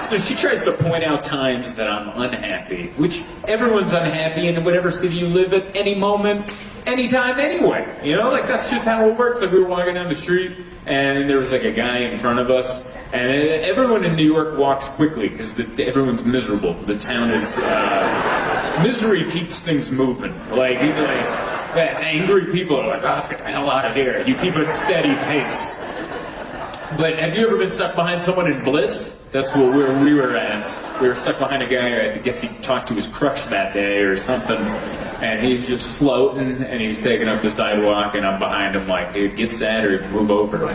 So she tries to point out times that I'm unhappy, which everyone's unhappy in whatever city you live at any moment, anytime, anyway. Like, that's just how it works. Like, we were walking down the street, and there was like a guy in front of us, and everyone in New York walks quickly because everyone's miserable. The town is misery keeps things moving. Like angry people are like, oh, let's get the hell out of here. You keep a steady pace. But have you ever been stuck behind someone in bliss? That's where we were at. We were stuck behind a guy. I guess he talked to his crutch that day or something. And he's just floating, and he's taking up the sidewalk, and I'm behind him like, dude, get sad or move over,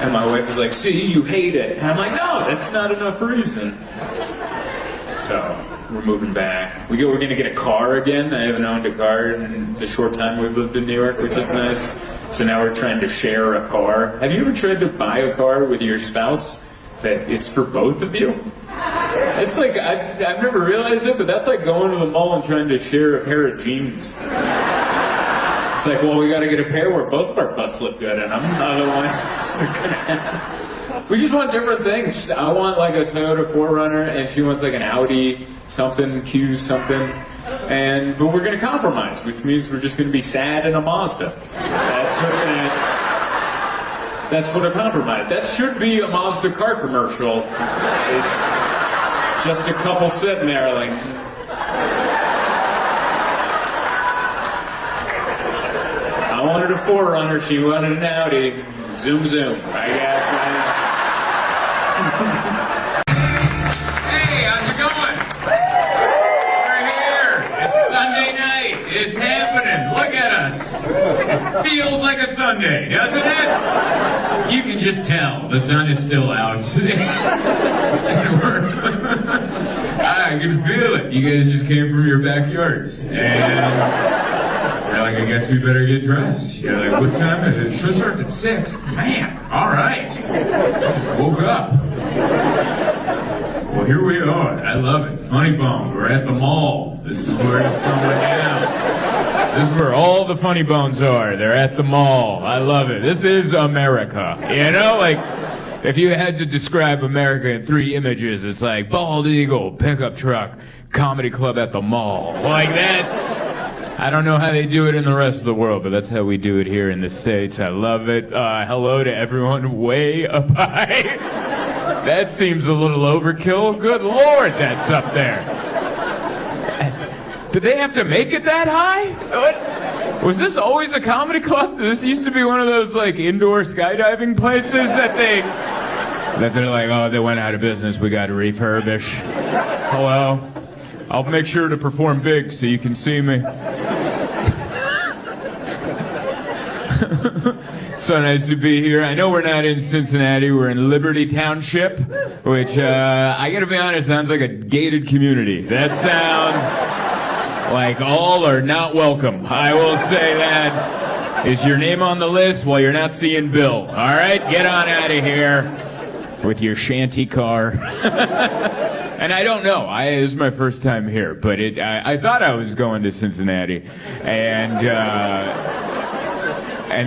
And my wife is like, see, you hate it. And I'm like, no, that's not enough reason. So we're moving back. We're going to get a car again. I haven't owned a car in the short time we've lived in New York, which is nice. So now we're trying to share a car. Have you ever tried to buy a car with your spouse that it's for both of you? It's like, I've never realized it, but that's like going to the mall and trying to share a pair of jeans. It's like, well, we got to get a pair where both of our butts look good in them. Otherwise, it's not going to happen. We just want different things. I want like a Toyota 4Runner, and she wants like an Audi something, Q something. But we're going to compromise, which means we're just going to be sad in a Mazda. That's what a compromise. That should be a Mazda car commercial. It's just a couple sitting there like... I wanted a 4Runner, she wanted an Audi. Zoom, zoom, I guess. Hey, how's it going? We're here. It's Sunday night. It's happening. Look at us. It feels like a Sunday, doesn't it? You can just tell the sun is still out. I can feel it. You guys just came from your backyards. And you're like, I guess we better get dressed. You're like, what time is it? The show starts at 6. Man, all right. I just woke up. Well, here we are. I love it. Funny Bone. We're at the mall. This is where it's going down. This is where all the funny bones are. They're at the mall. I love it. This is America. You know, like, if you had to describe America in 3 images, it's like bald eagle, pickup truck, comedy club at the mall. Like, that's... I don't know how they do it in the rest of the world, but that's how we do it here in the States. I love it. Hello to everyone way up high. That seems a little overkill. Good Lord, that's up there. Did they have to make it that high? What? Was this always a comedy club? This used to be one of those like indoor skydiving places that they're like, oh, they went out of business. We got to refurbish. Hello. I'll make sure to perform big so you can see me. So nice to be here. I know we're not in Cincinnati. We're in Liberty Township, which, I gotta be honest, sounds like a gated community. That sounds like all are not welcome. I will say that. Is your name on the list? Well, you're not seeing Bill. All right? Get on out of here with your shanty car. And I don't know. This is my first time here, but I thought I was going to Cincinnati, and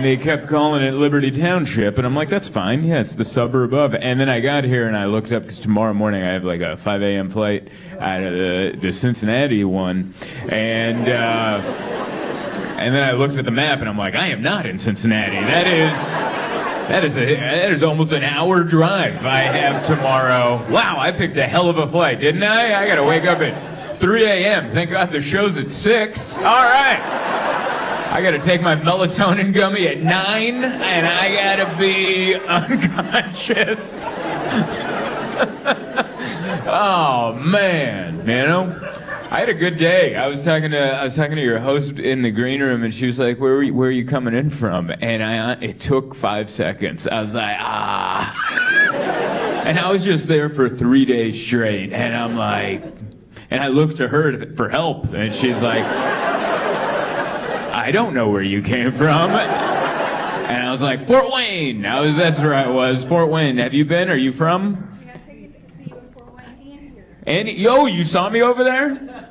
they kept calling it Liberty Township, and I'm like, that's fine. Yeah, it's the suburb of. And then I got here and I looked up because tomorrow morning I have like a 5 a.m. flight out of the Cincinnati one, and then I looked at the map and I'm like, I am not in Cincinnati. That is almost an hour drive I have tomorrow. Wow, I picked a hell of a flight, didn't I? I gotta wake up at 3 a.m. Thank God the show's at 6. All right. I gotta take my melatonin gummy at 9, and I gotta be unconscious. Oh man, you know, I had a good day. I was talking to your host in the green room, and she was like, "Where are you coming in from?" And it took 5 seconds. I was like, and I was just there for 3 days straight, and I'm like, and I looked to her for help, and she's like, I don't know where you came from. And I was like, Fort Wayne. That's where I was, Fort Wayne. Have you been? Are you from? I got tickets to see you in Fort Wayne and here. And you saw me over there?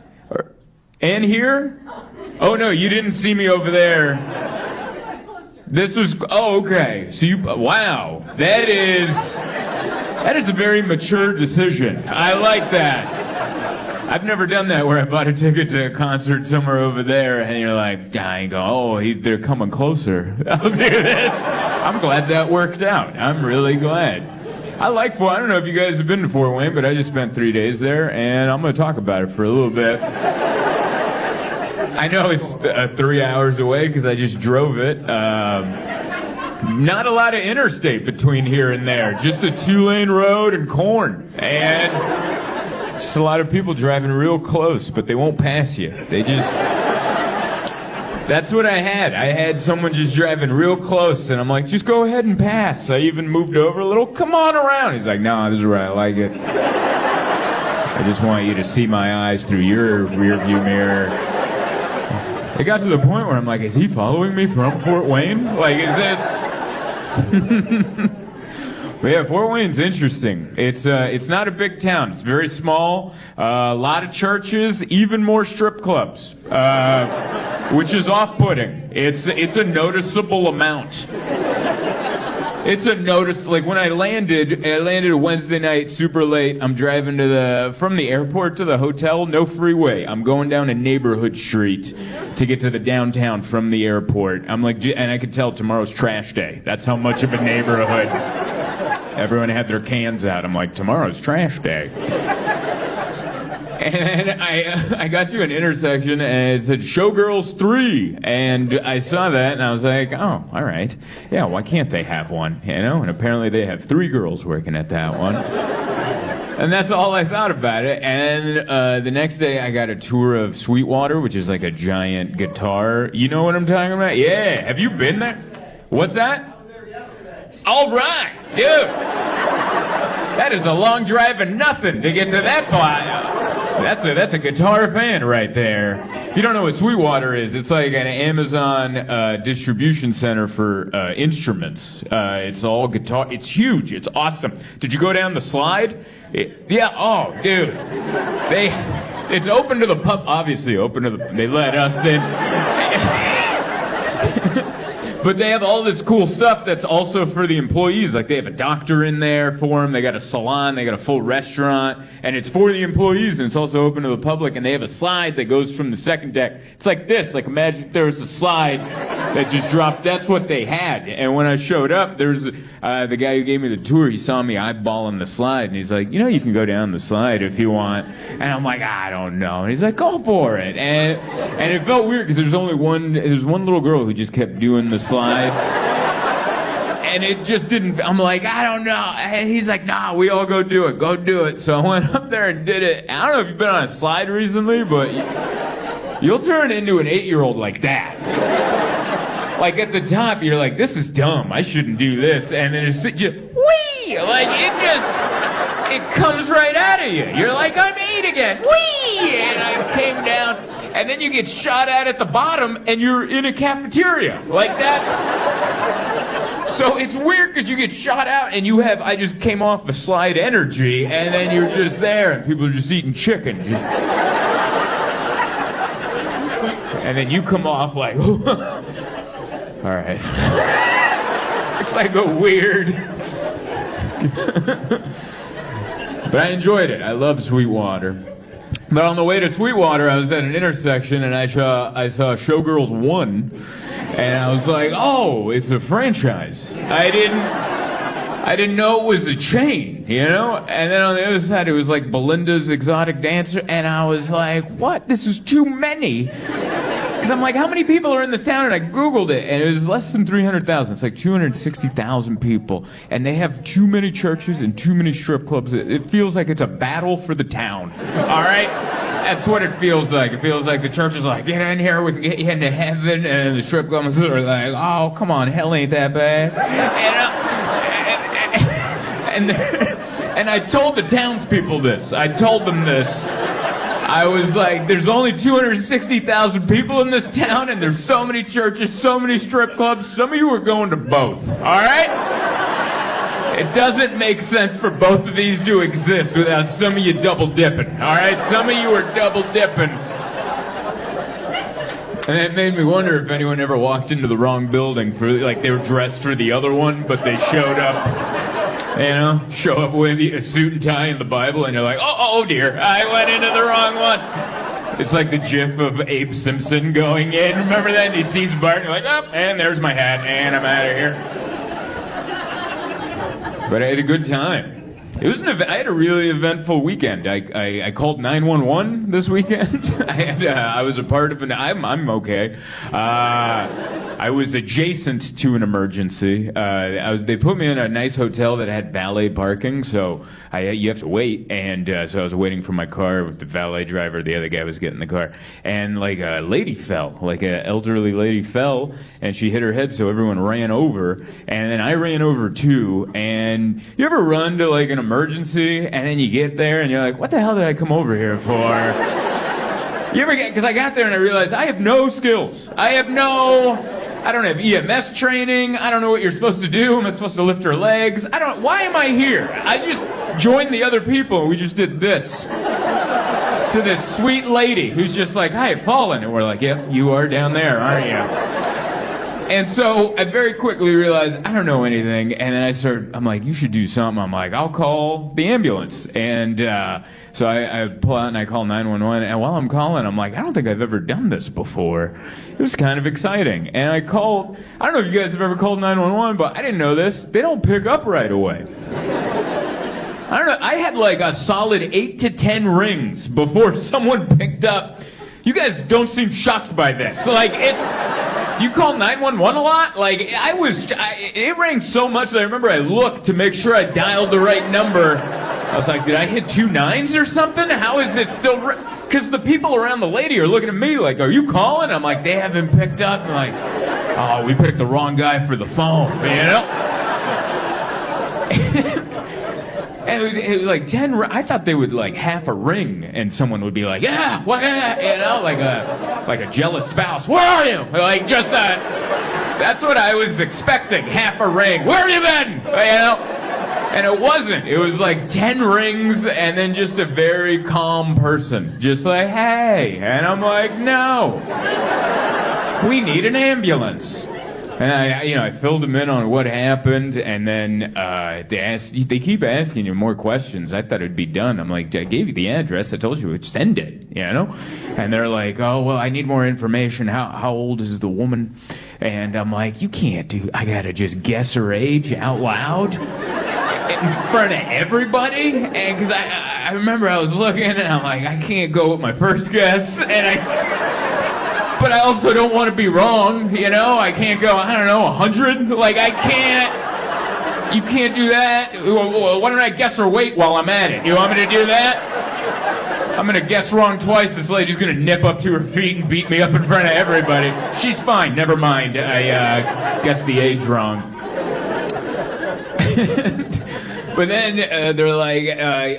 And here? Oh no, you didn't see me over there. This was, okay. So wow. That is a very mature decision. I like that. I've never done that where I bought a ticket to a concert somewhere over there and you're like, dying, they're coming closer. I'll do this. I'm glad that worked out. I'm really glad. I don't know if you guys have been to Fort Wayne, but I just spent 3 days there and I'm going to talk about it for a little bit. I know it's 3 hours away because I just drove it. Not a lot of interstate between here and there. Just a 2-lane road and corn. And just a lot of people driving real close, but they won't pass you. That's what I had. I had someone just driving real close, and I'm like, just go ahead and pass. I even moved over a little. Come on around. He's like, no, this is where I like it. I just want you to see my eyes through your rearview mirror. It got to the point where I'm like, is he following me from Fort Wayne? Like, is this... But yeah, Fort Wayne's interesting. It's not a big town. It's very small. A lot of churches, even more strip clubs, which is off-putting. It's a noticeable amount. Like when I landed Wednesday night, super late. I'm driving from the airport to the hotel, no freeway. I'm going down a neighborhood street to get to the downtown from the airport. I'm like, and I could tell tomorrow's trash day. That's how much of a neighborhood. Everyone had their cans out. I'm like, tomorrow's trash day. And I got to an intersection and it said Showgirls 3. And I saw that and I was like, oh, all right. Yeah, why can't they have one? You know? And apparently they have 3 girls working at that one. And that's all I thought about it. And the next day I got a tour of Sweetwater, which is like a giant guitar. You know what I'm talking about? Yeah. Have you been there? What's that? All right, dude. That is a long drive and nothing to get to that point. That's a guitar fan right there. If you don't know what Sweetwater is, it's like an Amazon distribution center for instruments. It's all guitar. It's huge. It's awesome. Did you go down the slide? Yeah. Oh, dude. It's open to the pub. Obviously, open to the. They let us in. But they have all this cool stuff that's also for the employees. Like they have a doctor in there for them. They got a salon. They got a full restaurant. And it's for the employees, and it's also open to the public. And they have a slide that goes from the second deck. It's like this. Like imagine if there was a slide that just dropped. That's what they had. And when I showed up, there's the guy who gave me the tour. He saw me eyeballing the slide. And he's like, you know, you can go down the slide if you want. And I'm like, I don't know. And he's like, go for it. And it felt weird because there's one little girl who just kept doing the slide. And it just didn't. I'm like, I don't know. And he's like, nah, we all go do it. So I went up there and did it. I don't know if you've been on a slide recently, but you'll turn into an 8-year-old like that. Like at the top, you're like, this is dumb. I shouldn't do this. And then it's just, whee! Like it comes right out of you. You're like, I'm 8 again. Whee! And I came down. And then you get shot at the bottom, and you're in a cafeteria. Like that's... So it's weird because you get shot out, and I just came off the slide energy, and then you're just there, and people are just eating chicken. And then you come off like, all right. It's like a weird... But I enjoyed it. I love Sweetwater. But on the way to Sweetwater, I was at an intersection and I saw Showgirls 1, and I was like, oh, it's a franchise. I didn't know it was a chain, you know? And then on the other side, it was like Belinda's Exotic Dancer, and I was like, what? This is too many. Because I'm like, how many people are in this town? And I Googled it, and it was less than 300,000. It's like 260,000 people. And they have too many churches and too many strip clubs. It feels like it's a battle for the town. All right? That's what it feels like. It feels like the church is like, get in here, we can get you into heaven. And the strip clubs are like, oh, come on, hell ain't that bad. And I told the townspeople this. I told them this. I was like, there's only 260,000 people in this town, and there's so many churches, so many strip clubs. Some of you are going to both, all right? It doesn't make sense for both of these to exist without some of you double dipping, all right? Some of you are double dipping. And it made me wonder if anyone ever walked into the wrong building for, like, they were dressed for the other one, but they showed up. You know, show up with a suit and tie and the Bible, and you're like, oh dear, I went into the wrong one. It's like the gif of Abe Simpson going in. Remember that? And he sees Bart, and you're like, oh, and there's my hat, and I'm out of here. But I had a good time. It was I had a really eventful weekend. I called 911 this weekend. I was a part of an. I'm okay. I was adjacent to an emergency. They put me in a nice hotel that had valet parking, so you have to wait. And so I was waiting for my car with the valet driver. The other guy was getting the car, and like a lady fell, like an elderly lady fell, and she hit her head. So everyone ran over, and then I ran over too. And you ever run to like an emergency, and then you get there, and you're like, what the hell did I come over here for? You ever get, because I got there and I realized I have no skills. I don't have EMS training. I don't know what you're supposed to do. Am I supposed to lift her legs? Why am I here? I just joined the other people, and we just did this to this sweet lady who's just like, I have fallen. And we're like, yep, you are down there, aren't you? And so I very quickly realized I don't know anything, and then I'm like, you should do something. I'm like, I'll call the ambulance. And so I pull out and I call 911, and while I'm calling, I'm like, I don't think I've ever done this before. It was kind of exciting. And I don't know if you guys have ever called 911, but I didn't know this. They don't pick up right away. I don't know, I had like a solid 8 to 10 rings before someone picked up. You guys don't seem shocked by this. Like, do you call 911 a lot? Like, it rang so much that I remember I looked to make sure I dialed the right number. I was like, did I hit 2 9s or something? How is it still because the people around the lady are looking at me like, are you calling? I'm like, they haven't picked up. I'm like, oh, we picked the wrong guy for the phone, you know? And it was like 10. I thought they would like half a ring, and someone would be like, "Yeah, what?" You know, like a jealous spouse. Where are you? Like just that. That's what I was expecting. Half a ring. Where have you been? You know. And it wasn't. It was like 10 rings and then just a very calm person. Just like, hey. And I'm like, no. We need an ambulance. And I filled them in on what happened, and then they keep asking you more questions. I thought it'd be done. I'm like, I gave you the address. I told you we'd send it, you know? And they're like, oh, well, I need more information. How old is the woman? And I'm like, you can't I gotta just guess her age out loud in front of everybody. And because I remember I was looking, and I'm like, I can't go with my first guess, but I also don't want to be wrong, you know? I can't go, I don't know, 100? Like, I can't. You can't do that. Why don't I guess her weight while I'm at it? You want me to do that? I'm going to guess wrong twice. This lady's going to nip up to her feet and beat me up in front of everybody. She's fine. Never mind. I guessed the age wrong. But then they're like,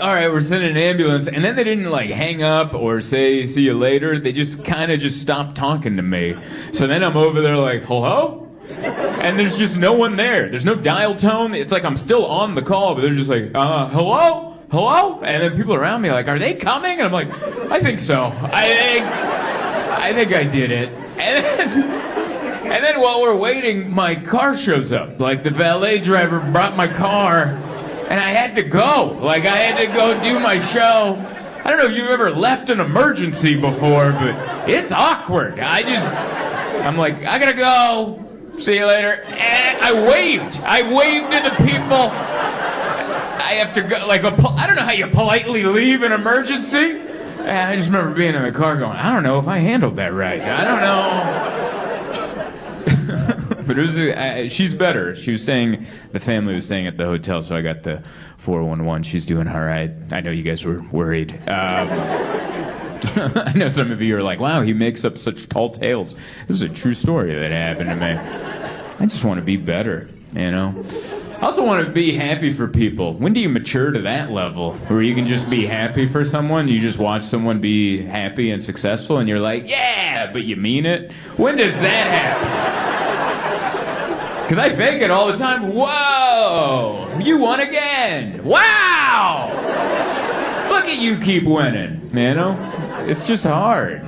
all right, we're sending an ambulance. And then they didn't like hang up or say, see you later. They just kind of just stopped talking to me. So then I'm over there like, hello? And there's just no one there. There's no dial tone. It's like I'm still on the call, but they're just like, hello? Hello? And then people around me are like, are they coming? And I'm like, I think so. I think I did it. And then while we're waiting, my car shows up. Like the valet driver brought my car. And I had to go. Like, I had to go do my show. I don't know if you've ever left an emergency before, but it's awkward. I'm like, I gotta go. See you later. And I waved. I waved to the people. I have to go, like, I don't know how you politely leave an emergency. And I just remember being in the car going, I don't know if I handled that right. I don't know. But it was she's better. She was staying, the family was staying at the hotel, so I got the 411. She's doing all right. I know you guys were worried. I know some of you are like, wow, he makes up such tall tales. This is a true story that happened to me. I just want to be better, you know? I also want to be happy for people. When do you mature to that level where you can just be happy for someone? You just watch someone be happy and successful and you're like, yeah, but you mean it? When does that happen? Because I fake it all the time. Whoa! You won again! Wow! Look at you keep winning, you know? It's just hard.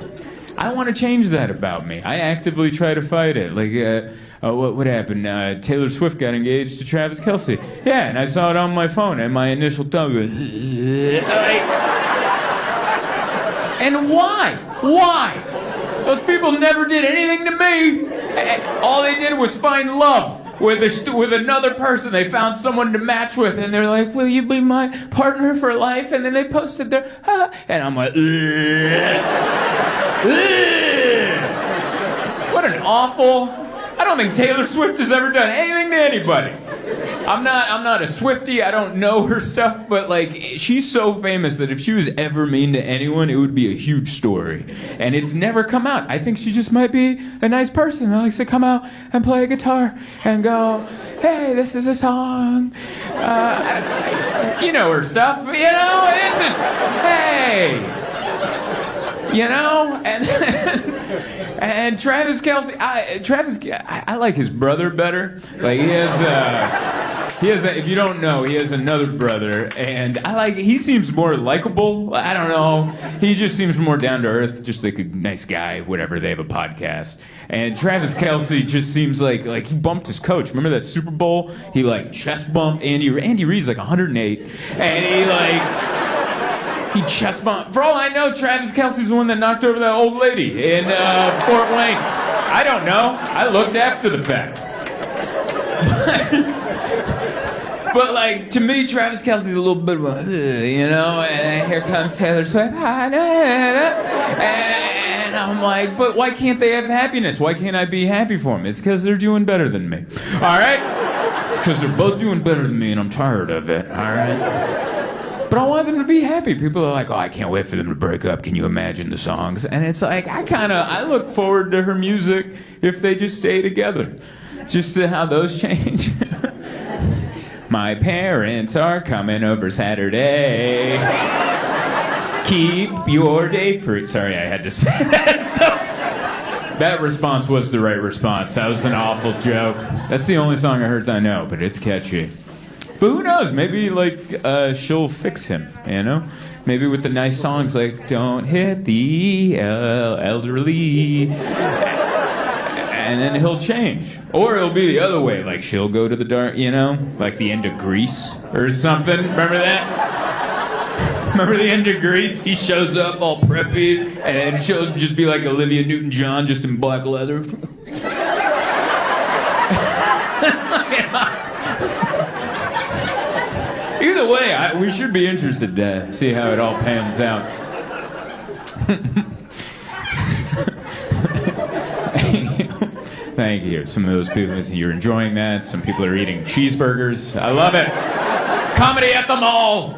I want to change that about me. I actively try to fight it. Like, what happened? Taylor Swift got engaged to Travis Kelce. Yeah, and I saw it on my phone, and my initial tongue was... And why? Why? Those people never did anything to me. All they did was find love with another person. They found someone to match with, and they're like, will you be my partner for life? And then they posted their, and I'm like, what an awful... I don't think Taylor Swift has ever done anything to anybody. I'm not a Swiftie. I don't know her stuff, but like she's so famous that if she was ever mean to anyone, it would be a huge story. And it's never come out. I think she just might be a nice person that likes to come out and play a guitar and go, hey, this is a song. You know her stuff. You know, it's just, hey. You know, and Travis Kelce, I like his brother better. Like he has if you don't know, he has another brother, and he seems more likable. I don't know, he just seems more down to earth, just like a nice guy. Whatever, they have a podcast, and Travis Kelce just seems like he bumped his coach. Remember that Super Bowl? He like chest bumped Andy Reid's like 108, and he chest bumped. For all I know, Travis Kelce's the one that knocked over that old lady in Fort Wayne. I don't know. I looked after the fact. But like, to me, Travis Kelce's a little bit of a, you know, and here comes Taylor Swift. And I'm like, but why can't they have happiness? Why can't I be happy for them? It's because they're doing better than me. All right? It's because they're both doing better than me, and I'm tired of it. All right? But I want them to be happy. People are like, oh, I can't wait for them to break up. Can you imagine the songs? And it's like, I look forward to her music if they just stay together. Just to how those change. My parents are coming over Saturday. Keep your day free. Sorry, I had to say that stuff. That response was the right response. That was an awful joke. That's the only song of hers I know, but it's catchy. But who knows? Maybe, like, she'll fix him, you know? Maybe with the nice songs like Don't Hit the Elderly. And then he'll change. Or it'll be the other way, like she'll go to the dark, you know? Like the end of Grease or something. Remember that? Remember the end of Grease? He shows up all preppy, and she'll just be like Olivia Newton-John, just in black leather. Either way, we should be interested to see how it all pans out. Thank you. Some of those people, you're enjoying that. Some people are eating cheeseburgers. I love it. Comedy at the mall.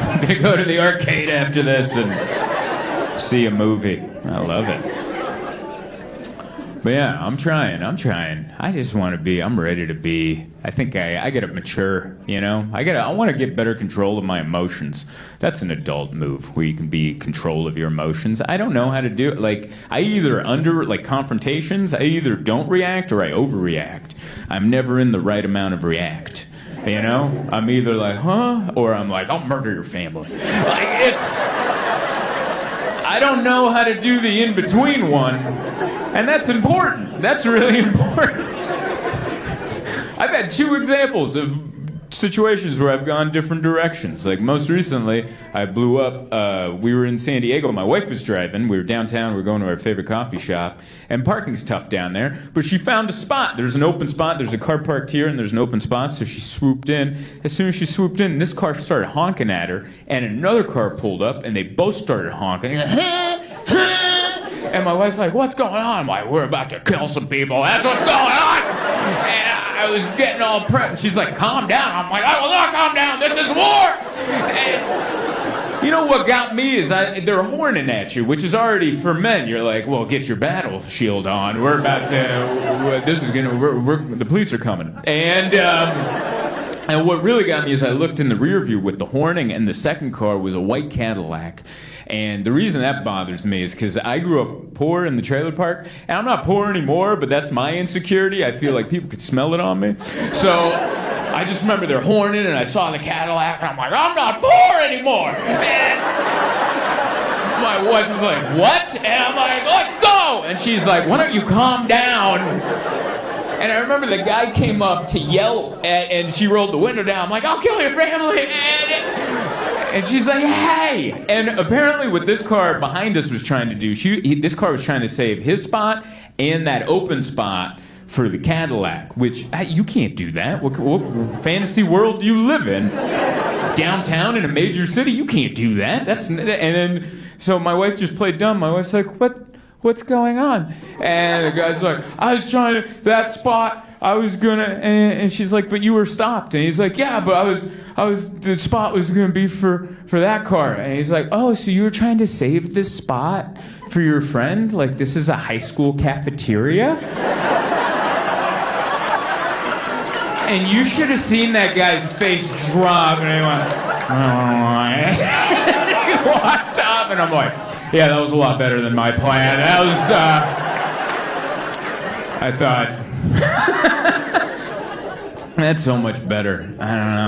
I'm going to go to the arcade after this and see a movie. I love it. But yeah, I'm trying. I just want to be, I'm ready to be, I think I got to mature, you know? I want to get better control of my emotions. That's an adult move, where you can be in control of your emotions. I don't know how to do it. Like, I either confrontations, I either don't react or I overreact. I'm never in the right amount of react, you know? I'm either like, huh? Or I'm like, I'll murder your family. Like, I don't know how to do the in-between one. And that's important. That's really important. I've had 2 examples of situations where I've gone different directions. Like most recently, I blew up. We were in San Diego. My wife was driving. We were downtown. We were going to our favorite coffee shop. And parking's tough down there. But she found a spot. There's an open spot. There's a car parked here, and there's an open spot. So she swooped in. As soon as she swooped in, this car started honking at her. And another car pulled up, and they both started honking. And my wife's like, what's going on? I'm like, we're about to kill some people. That's what's going on. And I was getting all prepped. And she's like, calm down. I'm like, I will not calm down. This is war. And you know what got me is they're horning at you, which is already, for men, you're like, well, get your battle shield on. We're about to, the police are coming. And what really got me is I looked in the rear view with the horning, and the second car was a white Cadillac. And the reason that bothers me is because I grew up poor in the trailer park, and I'm not poor anymore, but that's my insecurity. I feel like people could smell it on me. So I just remember they're horning, and I saw the Cadillac, and I'm like, I'm not poor anymore. And my wife was like, what? And I'm like, let's go. And she's like, why don't you calm down? And I remember the guy came up to yell, and she rolled the window down. I'm like, I'll kill your family. And she's like, hey! And apparently what this car behind us was trying to do, this car was trying to save his spot and that open spot for the Cadillac, which you can't do that. What fantasy world do you live in? Downtown in a major city? You can't do that. And then, so my wife just played dumb. My wife's like, what's going on? And the guy's like, I was trying to, that spot, I was gonna, and she's like, but you were stopped. And he's like, yeah, but I was, the spot was gonna be for that car. And he's like, oh, so you were trying to save this spot for your friend? Like, this is a high school cafeteria? And you should have seen that guy's face drop, and he went, he walked up, and I'm like, yeah, that was a lot better than my plan. That was, I thought, that's so much better. I don't know.